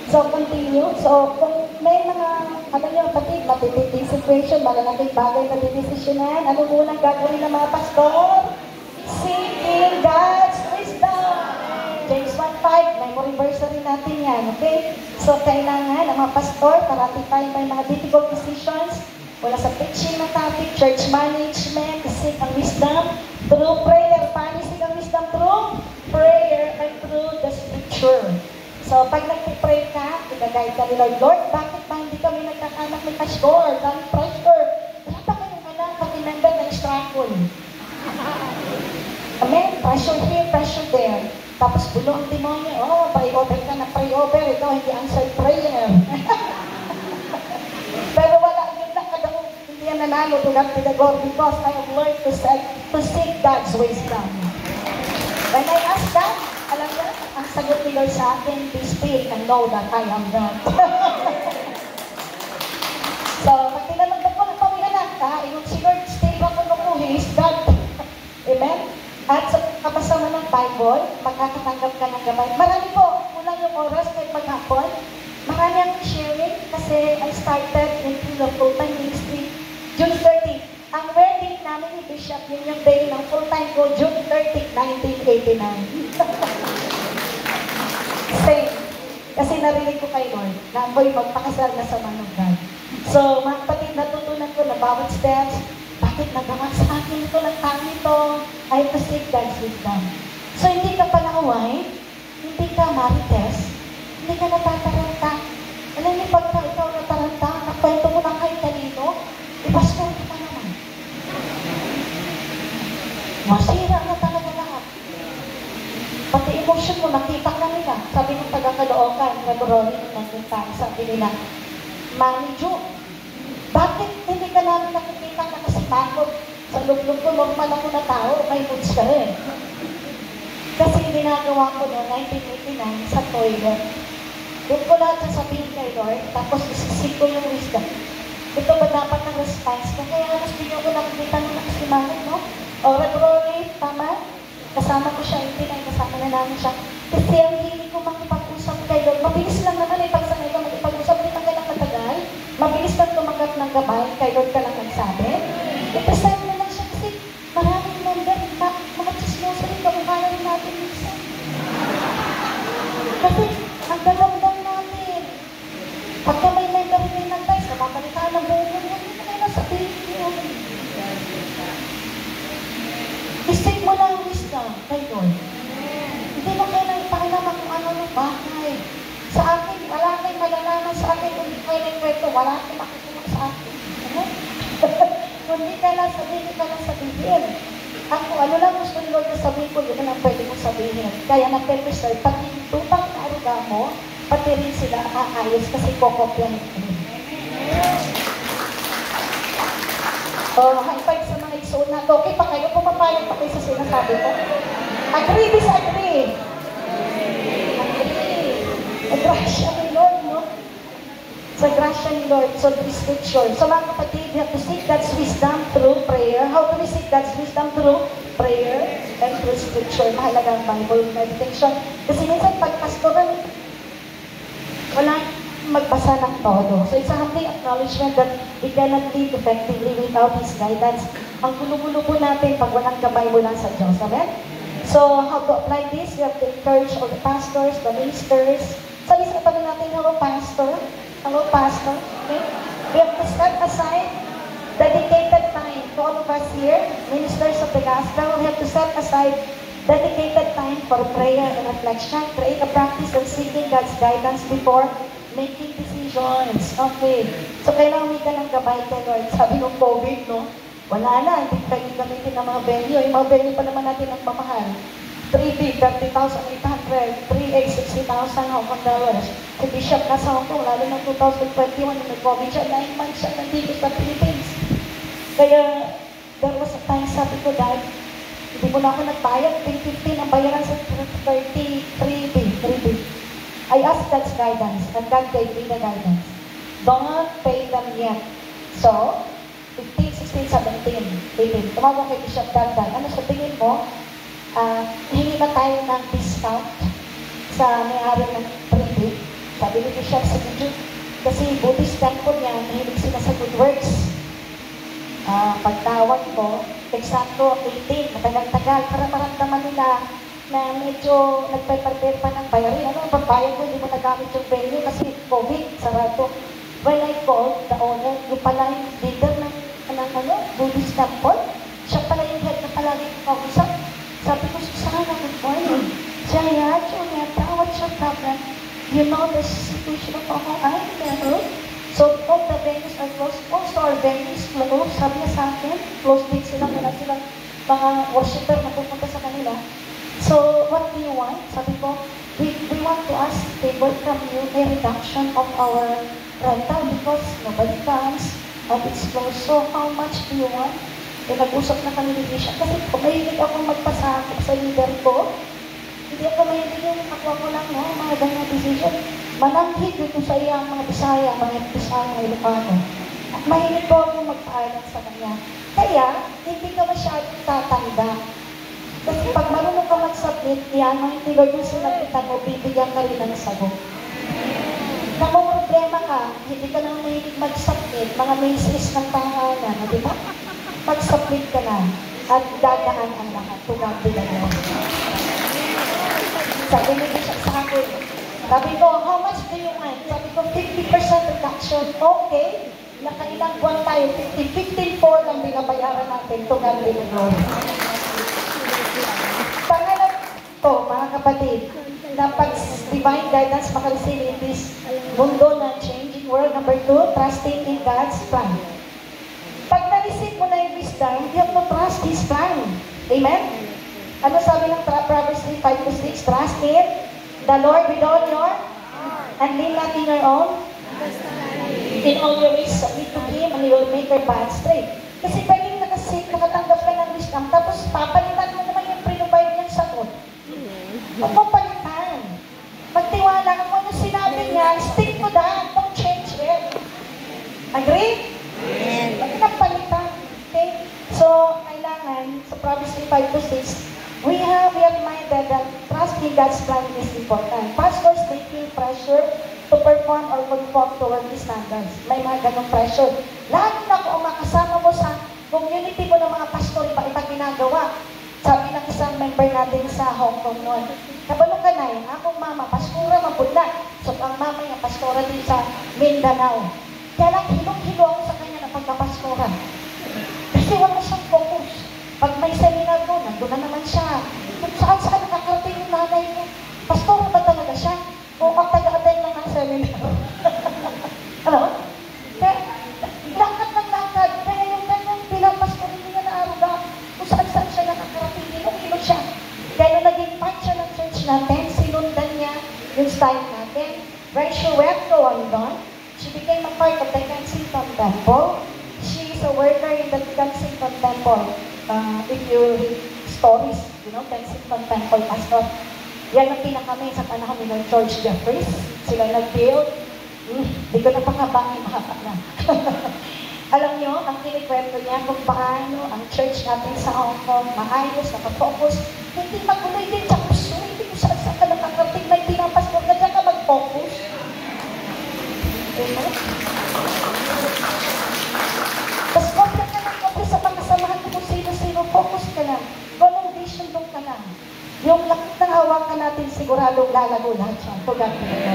D: So, continue. So, kung may mga, ano nyo, pati, matititing situation, malalaking bagay na dinesisyonan, ano munang gagawin ng mga pastor? Seeking God's wisdom. James 1:5, memory verse rin natin yan, okay? So, kailangan ng mga pastor, parating tayo may mga difficult decisions, wala sa preaching na topic, church management, seek ang wisdom through prayer. Paano seek ang wisdom? Through prayer and through the scripture. So, pag nag-pray ka, i-guide ka ni Lord, Lord, bakit ba hindi kami nagkakanak ng pastor? Dami pressure. Wala pa kayong anak, pati member ng struggle. Amen? Pressure here, pressure there. Tapos bulo ang demonyo, oh, pray over ka na pray over, ikaw hindi answered prayer. Pero wala, yun lang kada mo, hindi yan nanalo to God, because I have learned to seek God's wisdom. When I ask God, alam mo, ang sagot ni Lord sa akin, be still and know that I am God. So, pag tinanong ko ng pamilanak ka, yung si Lord, still ako nukuhin, is God. Amen? At sa kapasama ng mag-Bible, magkakatanggap ka ng gabay. Marami po, kulang yung oras kahit maghapon. Marami ang sharing kasi I started into the full-time ministry June 30. Ang wedding namin ni Bishop, yun yung day ng full-time ko, June 30, 1989. Same. Kasi narinig ko kay Lord na ako'y magpakasal na sa manugan. So, mga kapatid, natutunan ko na bawat steps, bakit nagawa sa akin ito ng tao ito? I have to seek God's wisdom. So, hindi ka panaway, hindi ka marites, hindi ka natataranta. Alam niyo, pagka ikaw nataranta, nakwento mo na kahit kanino, ipastor ka pa naman. Masira na talaga lahat. Pati emotion mo, nakita ka nila. Sabi ng taga-Caloocan, Reboroni, nagpunta, sabi nila, Mami Jo, bakit hindi ka namin nakikita na kasi takot? Sa loob-loob ko, normal ako na tao, may moods ka rin. Kasi ginagawa ko noong 1989 sa toilet. Doon ko lahat sasabihin kay Lord, tapos isisig ko yung wisdom. Ito ba dapat ng response ko? Kaya halos hindi ko nakikita nung nakasimangan, no? O, Reboroni, tama? Kasama ko siya, hindi na, kasama na namin siya. Kasi ang hiling ko makipag-usap kay Lord, mabilis lang naman eh, pag sanay ka makipag-usap, hindi ka lang matagal. Mabilis kang tumagat ng gabay, kay Lord ka lang nagsabi. I-present mo lang siya kasi maraming member, mga chismosa rin, kamukha rin natin minsan. Kasi ang dalamdam natin. Pagka may member rin nag-advise, namamalitaan ng buong mundo, hindi na kayo nasabihin yun. I-seek mo lang ang wisdom kay Lord. Hindi mo kailangan ipakilaman kung ano ng bahay. Sa akin, wala kayong malalaman sa akin kung hindi kayo nagkwento, wala kayong makikita sa akin. Ano? Kung hindi ka lang sabihin, hindi ka lang sabihin. Ako, ano lang gusto ni Lord na sabihin ko, yun lang pwede kong sabihin. Kaya na-prepare, pati yung tutang kaaruga mo, pati rin sila aayos kasi kokopyan ito. High five sa mga isuon na to. Okay pa kayo, pumapayag pa kayo sa sinasabi ko. Agree, disagree. Grasya ni Lord, no? Sa grasya ni Lord, so the scripture. So mga kapatid, we have to seek God's wisdom through prayer. How do we seek God's wisdom? Through prayer and through scripture. Mahalaga ang Bible meditation. Kasi minsan pag pastoral, wala magbasa ng todo. So it's a humbling acknowledgement that we cannot live effectively without His guidance. Ang gulo-gulo po natin pag walang gabay mula sa Diyos. Amen? So, how to apply this? We have to encourage all the pastors, the ministers. Sabi sa kapatid natin, hello pastor. Hello pastor. Okay? We have to set aside dedicated time to all of us here, ministers of the gospel. We have to set aside dedicated time for prayer and reflection. Create a practice of seeking God's guidance before making decisions. Okay. So, kailangan may ka ng gabay kay Lord. Sabi ng COVID, no? Wala na, hindi pwede gamitin ng mga venue. Yung mga venue pa naman natin ang mamahal. 3B, 30,800. 3A, 60,000 Hong Kong dollars. Si Bishop nasa Hong Kong, lalo ng 2021, nung nag-COVID siya, 9 months siya nandito sa Philippines. Kaya, there was a time, sabi ko, Dad, hindi mo na ako nagbayad. 350 ang bayaran sa 3B. I asked God's guidance, and God gave me the guidance. Don't pay them yet. So, 15, 16, 17, 18. Tumawag kay Bishop Dandan. Ano sa tingin mo? Hingi na tayo ng discount sa may-ari ng 3B. Sabi ni Bishop sa video. Kasi Buddhist temple niya, mahilig sila sa good works. Pagtawag ko, eksakto 18, matagal-tagal, para maramdaman nila na medyo nagpe-prepare pa ng bayarin. Ano, pagbayad mo, hindi mo nagamit yung venue kasi COVID, sarado. When I called the owner, yung pala yung leader ng Buddhist temple, siya pala yung head na palagi kausap. Sabi ko, Susana, good morning. Siya, Julieta, what's your problem? You know the situation of our island. So, all the venues are closed. Also, our venues closed. Sabi niya sa akin, closed din sila, wala silang mga worshiper na pupunta sa kanila. So, what do you want? Sabi ko, we want to ask people from you a reduction of our rental because nobody comes and it's closed. So, how much do you want? Nag-usap na kami ni Bishop. Kasi kung mahilig akong magpasakop sa leader ko, hindi ako mahilig yung ako lang, no? Mga ganyan decision. Mananghid dito sa iyang mga Bisaya, mga Ilocano. At mahilig ko akong magpaalam sa kanya. Kaya, hindi ka masyadong tatanda. Kasi pag marunong ka mag-submit, sakit, i-anointing Lord yung sinabitan mo, bibigyan ka rin ng sagot. Problema ka, hindi ka nang mahilig magsakit, mga menses ng tahanan, di ba? Magsakit ka na, at dadaan ang lahat, tumabi na yun. Sabi niya siya sa akin, sabi ko, how much do you want? Sabi ko, 50% reduction, okay. Nakailang buwan tayo, 15.4 lang binabayaran natin, tumabi na yun. Pangalan ko, mga kapatid, na pag-divine guidance makareceive in this mundo na changing world. Number 2, trusting in God's plan. Pag na-receive mo na yung wisdom, you have to trust His plan. Amen? Ano sabi ng Proverbs 3:5-6? Trust in the Lord with all your and lean not in your own. In all your ways, submit to Him and He will make your path straight. Kasi pwedeng nakatanggap ka ng wisdom, tapos papalitan mo naman yung pre-provide niyang sagot. Huwag mong palitan. Magtiwala ka kung ano sinabi niya, stick to that, don't change it. Agree? Huwag na palitan. Okay? So, kailangan, sa Proverbs 3:5-6, we are reminded that trusting God's plan is important. Pastors, they feel pressure to perform or conform to worldly standards. May mga ganong pressure. Lalo na kung makasama mo sa community mo ng mga pastor, iba-iba ginagawa. Sabi ng isang member natin sa Hong Kong noon, kabalo ka na akong mama, pastora mapula. So, ang mama niya, pastora din sa Mindanao. Kaya lang, hilong-hilo ako sa kanya ng pagkapastora. Kasi wala siyang focus. Pag may seminar doon, nandun na naman siya. Kung saan-saan nakakarating yung nanay mo, pastora ba talaga siya? O taga-attend lang ng seminar? Ano? Kaya, lakad ng lakad. Kaya yung ganyang bilang pastor, hindi na naaruga. Kung saan-saan siya nakakarating, hilong-hilo siya. Kaya nung naging part siya ng church natin, sinundan niya yung style natin. When she went to London, she became a part of the Kensington Temple. She is a worker in the Kensington Temple. If you read stories, you know, Kensington Temple pastor. Yan ang pinakami sa panahon ni George Jeffries. Sila nag-build. Hindi ko na pangabangin, mahaba na. Alam nyo, ang kinikwento niya kung paano ang church natin sa Hong Kong maayos, nakafocus. Hindi maguloy din sa puso. Hindi ko saan ka nakakarating na pinapastor ka dyan ka mag-focus. Diba? Tapos huwag ka ng focus sa pagkasamahan kung sino-sino. Focus ka lang. Walang vision doon ka lang. Yung lakit ng hawakan natin siguradong lalago lahat siya. Tugat nito.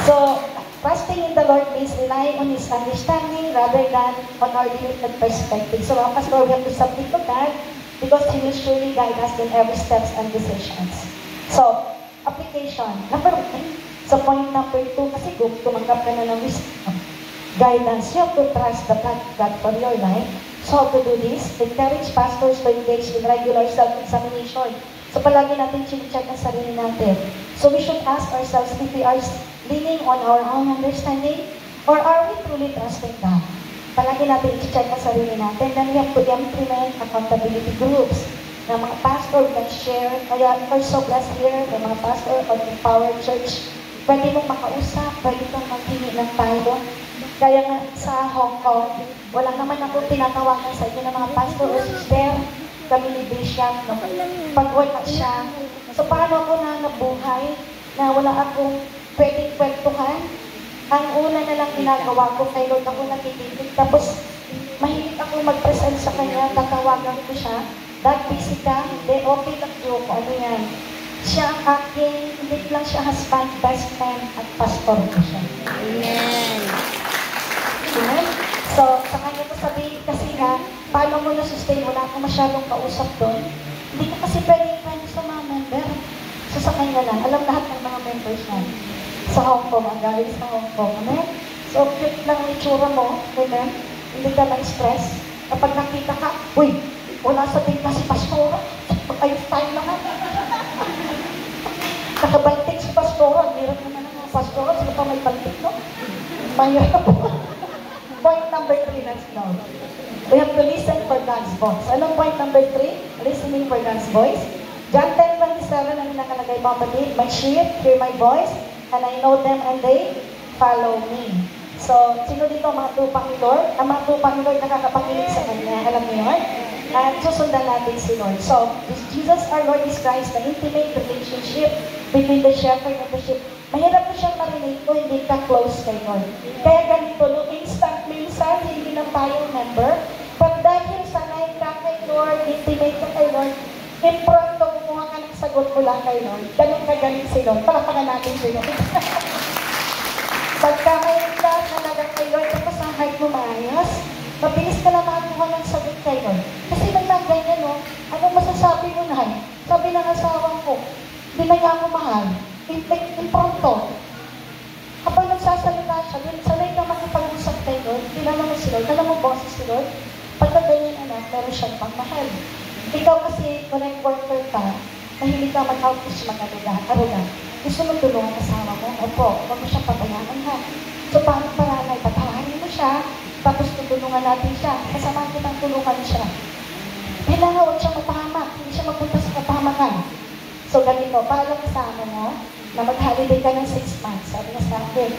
D: So, trusting in the Lord means relying on His understanding rather than on our limited perspective. So, ang pastor, we have to submit to God because He will surely guide us in every steps and decisions. So, application. Sa point number 2, kasi tumanggap ka na ng wisdom. Guidance. You have to trust the plan of God for your life. So, how to do this? Encourage pastors to engage in regular self-examination. So, palagi natin chinecheck ang sarili natin. So, we should ask ourselves if we are leaning on our own understanding or are we truly trusting God? Palagi natin i-check ang sarili natin. Then, we have to implement accountability groups na mga pastor can share. Kaya, we're so blessed here, may mga pastor of Empowered Church. Pwede mong makausap, pwede kang maghingi ng tayo. Kaya nga sa Hong Kong, wala naman ako tinatawagan sa inyo ng mga pastor o sister. Kami ni Bishop, no? Pag-wala siya. So, paano ako na nabuhay na wala akong pwedeng kwentuhan? Ang una na lang ginagawa ko, kay Lord ako nakikinig. Tapos, mahilig ako mag-present sa kanya, tatawagan ko siya. Dad, busy ka? Hindi, okay lang ko. Ano yan? Siya ang aking, hindi lang siya husband, best friend, at pastor ko siya.
A: Amen.
D: Amen? So, sa kanya ko sabihin kasi nga, paano mo na-sustain? Wala akong masyadong kausap doon. Hindi ka kasi pwedeng friend sa mga member. So, sa kanya lang. Alam lahat ng mga members na sa Hong Kong, ang galing sa Hong Kong. Amen? So, cute lang ang itsura mo. Amen? Hindi ka na-stress. Kapag nakita ka, uy, wala sa tingin si Pastora. Ayos tayo naman. Nakabaltik si Pastora. Meron naman ang mga Pastora. Sila pa may baltik, no? Mayroon. Point number 3, let's go. We have to listen for God's voice. Anong point number 3? Listening for God's voice. John 10:27, ang nakalagay mga kapatid, my sheep hear my voice, and I know them and they follow me. So, sino dito mga tupang ni Lord? Ang mga tupang ni Lord nakakapakinig sa Kanya. Alam niyo yun? At susundan natin si Lord. So, Jesus our Lord is Christ, the intimate relationship between the shepherd and the sheep. Mahirap po siyang marinig kung hindi ka close kay Lord. Kaya ganito, no, instant minsan, hindi na tayo member. But dahil sanay ka kay Lord, intimate ka kay Lord, in pronto, kumuha ka ng sagot mula kay Lord. Ganun ka galing si Lord. Palapakan natin si Lord. Pagka mayroon ka talaga kay Lord, tapos ang heart mo maayos, mabilis ka lang makakuha ng sagot kay Lord. Kasi nang ganyan, no? Anong masasabi mo na? Sabi ng asawa ko, hindi na niya ako mahal. Impronto. Kapag nagsasalita siya, sanay ka makipag-usap kay Lord, kilala mo si Lord, alam mo boses si Lord, pagka ganyan anak, meron siyang pagmahal. Ikaw kasi, kung worker ka, mahilig ka mag-outpush mag-aruga. Gusto mo tulungan ang asawa mo? Opo, huwag mo siyang pabayaan ha. So, paano para na ipatahanin mo siya, tapos tutulungan natin siya, kasama kitang tulungan siya. Kailangan huwag siyang mapahamak, hindi siya magpunta sa kapahamakan. So, ganito, paalam ka sa amin mo, na mag-holiday ka ng 6 months. Sabi na sa akin,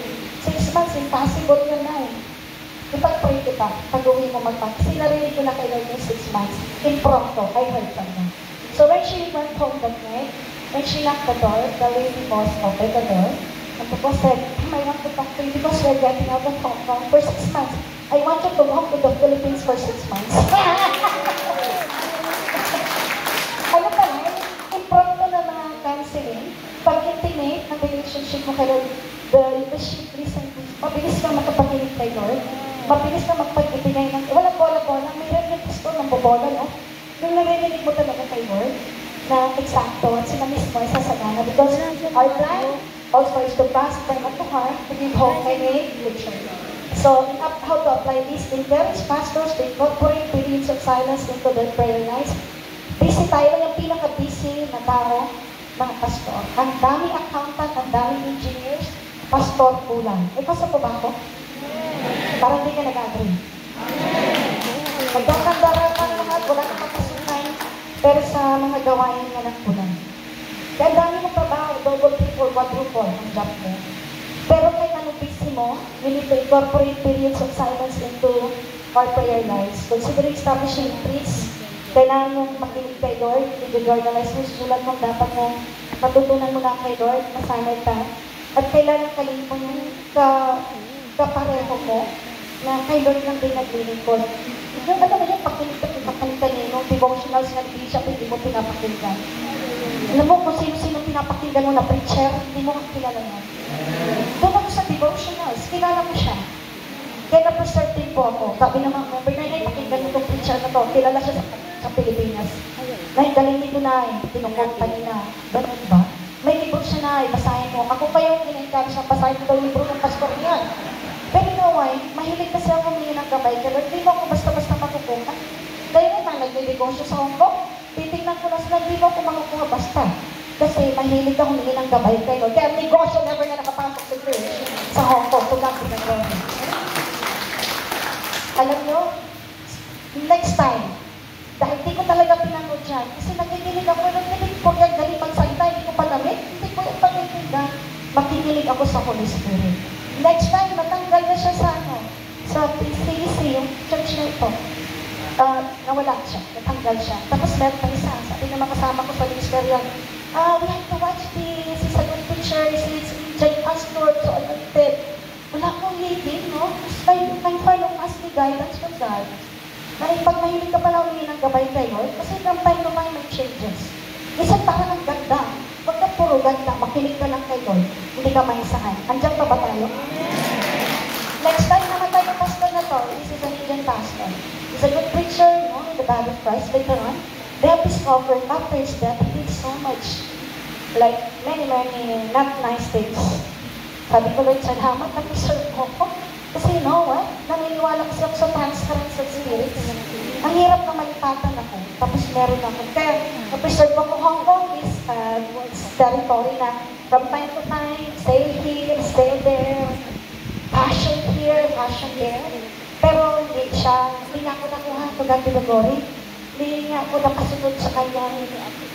D: 6 months, impossible yun na eh. Ipag-pray kita, pag-uwi mo mag-pag. Kasi narinig ko na kayo yung 6 months. Impromptu, I heard from her. So when she went home that night, when she knocked the door, the lady boss opened the door, and the boss said, I want to talk to you because we're getting out of Hong Kong for 6 months. I want you to come to the Philippines for 6 months. Ano pa na, impromptu na mga counseling, pag-intimate ng relationship mo kay Lord, the sheep recently, mabilis kang makapakinig kay Lord, mabilis kang magpag-ibigay ng, walang bola-bola, mayroon yung gusto ng bobola, no? Yung narinig mo talaga kay Lord, na eksakto, at sila mismo ay sasagana, because our plan also is to pass from heart to heart, to give hope and a future. So, how to apply this? Encourage pastors to incorporate periods of silence into their prayer lives. Busy tayo, yung pinaka-busy na tao, mga pastor. Ang daming accountant, ang daming engineers, pastor kulang. Eh, pastor po ba ako? Parang hindi ka nag-agree. Magkakandara pa na lahat, wala na makasunan, pero sa mga gawain nga ng kulang. Kaya dami mong trabaho, double, triple, quadruple ang job mo. Pero kaya anong busy mo, you need to incorporate periods of silence into our prayer lives. Consider establishing trees. Kailangan mong makinig kay Lord, i-journalize mo, sulat mo, dapat mo matutunan mo na kay Lord, masanay ka. At kailangan kalipon yung kapareho mo na kay Lord lang din naglilingkod. Yung ano mo yung pakinig kanino, devotionals na hindi siya, hindi mo pinapakinggan. Alam mo kung sino-sino pinapakinggan mo na preacher, hindi mo kilala yan. Doon ako sa devotionals, kilala mo siya. Kaya na-preserve din po ako. Sabi ng mga member na, pakinggan mo itong preacher na to, kilala siya sa Pilipinas. Dahil galing nito na tinungkot pa nila. Ganun ba? May libro siya na, basahin mo. Ako pa yung in-encourage na basahin ko yung libro ng pastor niya. Pero you know why? Mahilig kasi ako humingi ng gabay. Kaya hindi mo ako basta-basta makukuha. Kaya naman, nag-negosyo sa Hong Kong. Titignan ko na sila, hindi mo ako makukuha basta. Kasi mahilig ako humingi ng gabay kayo. Kaya ang negosyo never na nakapasok sa church sa Hong Kong. Tugang pinag-gawin. Alam nyo, next time, dahil di ko talaga pinanood dyan, kasi nakikinig ako, nakikinig ko yan, galing magsalita, hindi ko palamig, hindi ko yung pagkikinig, makikinig ako sa Holy Spirit. Next time, natanggal na siya sa PCC, yung church na ito. Nawala siya, natanggal siya. Tapos meron pa isa, sabi na makasama ko sa ministerial, we have to watch this, it's a good picture, it's J. Pastor, so anointed. Wala akong leading, no? May follow us the guidance from God. Pag mahilig ka pala humingi ng gabay kayo, kasi from time to time may changes. Isang parang ang ganda. Huwag ka puro ganda, makinig ka lang kay Lord. Hindi ka maisahan. Andiyan pa ba tayo? Next time naman tayo pastor na to, this is an Indian pastor. He's a good preacher, no? In the body of Christ. Later on, they have discovered after his death, he did so much. Like many not nice things. Sabi ko, Lord, salamat, nag-preserve mo ko. Kasi you know what? Naniniwala kasi ako sa transference of spirit. Ang hirap na malipatan ako. Tapos meron ako. Kaya, na-preserve ako Hong Kong is territory na from time to time, stay here, stay there, passion here, passion there. Pero hindi nga ako nakuha to God be the glory. Hindi nga ako nakasunod sa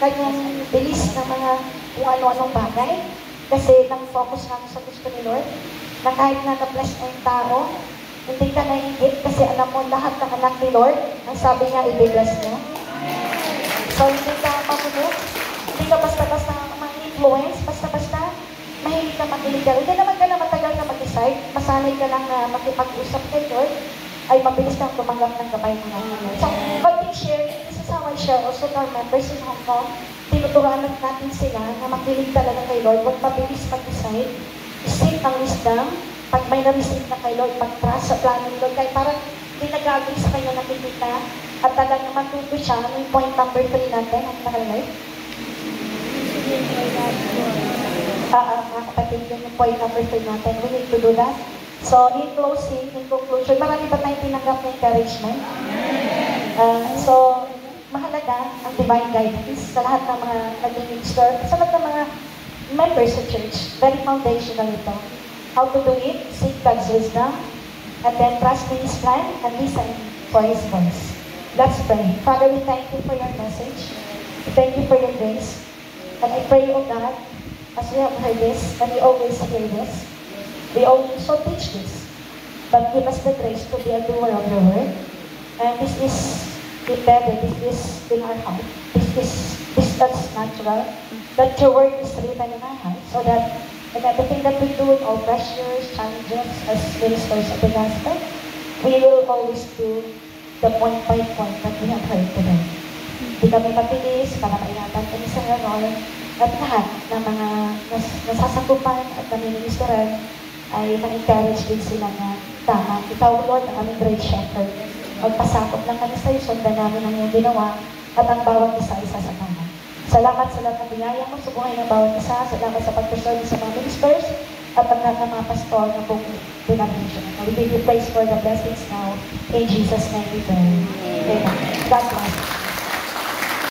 D: kanyang bilis na mga kung ano-anong bagay. Kasi nang-focus na ako sa gusto ni Lord, na kahit na na-bless na yung tao, Hindi ka naiingit kasi alam mo lahat ng anak ni Lord, ang sabi niya, i-bless niya. So, hindi ka mamunod. Hindi ka basta-basta ma-influence, basta-basta mahilig ka makinig ka. Hindi naman ka na matagal na mag-decide, masanay ka lang na makipag-usap kay Lord, ay mabilis kang tumanggap ng gabay ng Lord. So, pag-share, this is how I share also to our members in Hong Kong. Tinuturuan natin sila na makinig talaga kay Lord, huwag mabilis mag-decide, seek ang wisdom, pag may na-receive na kay Lord, pag-trust sa plano ni Lord, kaya parang hindi nagagawin sa kanya nakikita, at talagang matuto siya. Ano yung point number 3 natin? Ang nakalagay? Mga kapatid, yun yung point number 3 natin. We need to do that. So, in closing, in conclusion, marami ba tayong tinanggap na encouragement? So, mahalaga ang divine guidance sa lahat ng mga nag-minister, sa lahat ng mga members sa church. Very foundational ito. How to do it? Seek God's wisdom, and then trust in His plan, and listen for His voice. Let's pray. Father, we thank you for your message. We thank you for your grace. And I pray, O God, as we have heard this, and we always hear this, we also teach this, but give us the grace to be a doer of your word. And this is embedded, this is in our heart. This is natural, that your word is written in our heart, so that in everything that we do, in all pressures, challenges, as ministers of the gospel, we will always do the point by point that we have heard today. Hindi kami matilis para maingatan kami sa Lord, at lahat ng mga nasasakupan at namimisteran ay ma-encourage din sila na tama. Ikaw, Lord, ang aming great shepherd. Magpasakop lang kami sa iyo, sundan namin ang iyong ginawa at ang bawat isa-isa sa kanya. Salamat sa lahat ng biyaya mo sa buhay ng bawat isa. Salamat sa pagkaserve sa mga ministers at ang lahat ng mga pastor na buong denomination. We give you praise for the blessings now. In Jesus' name we pray. Amen. God bless.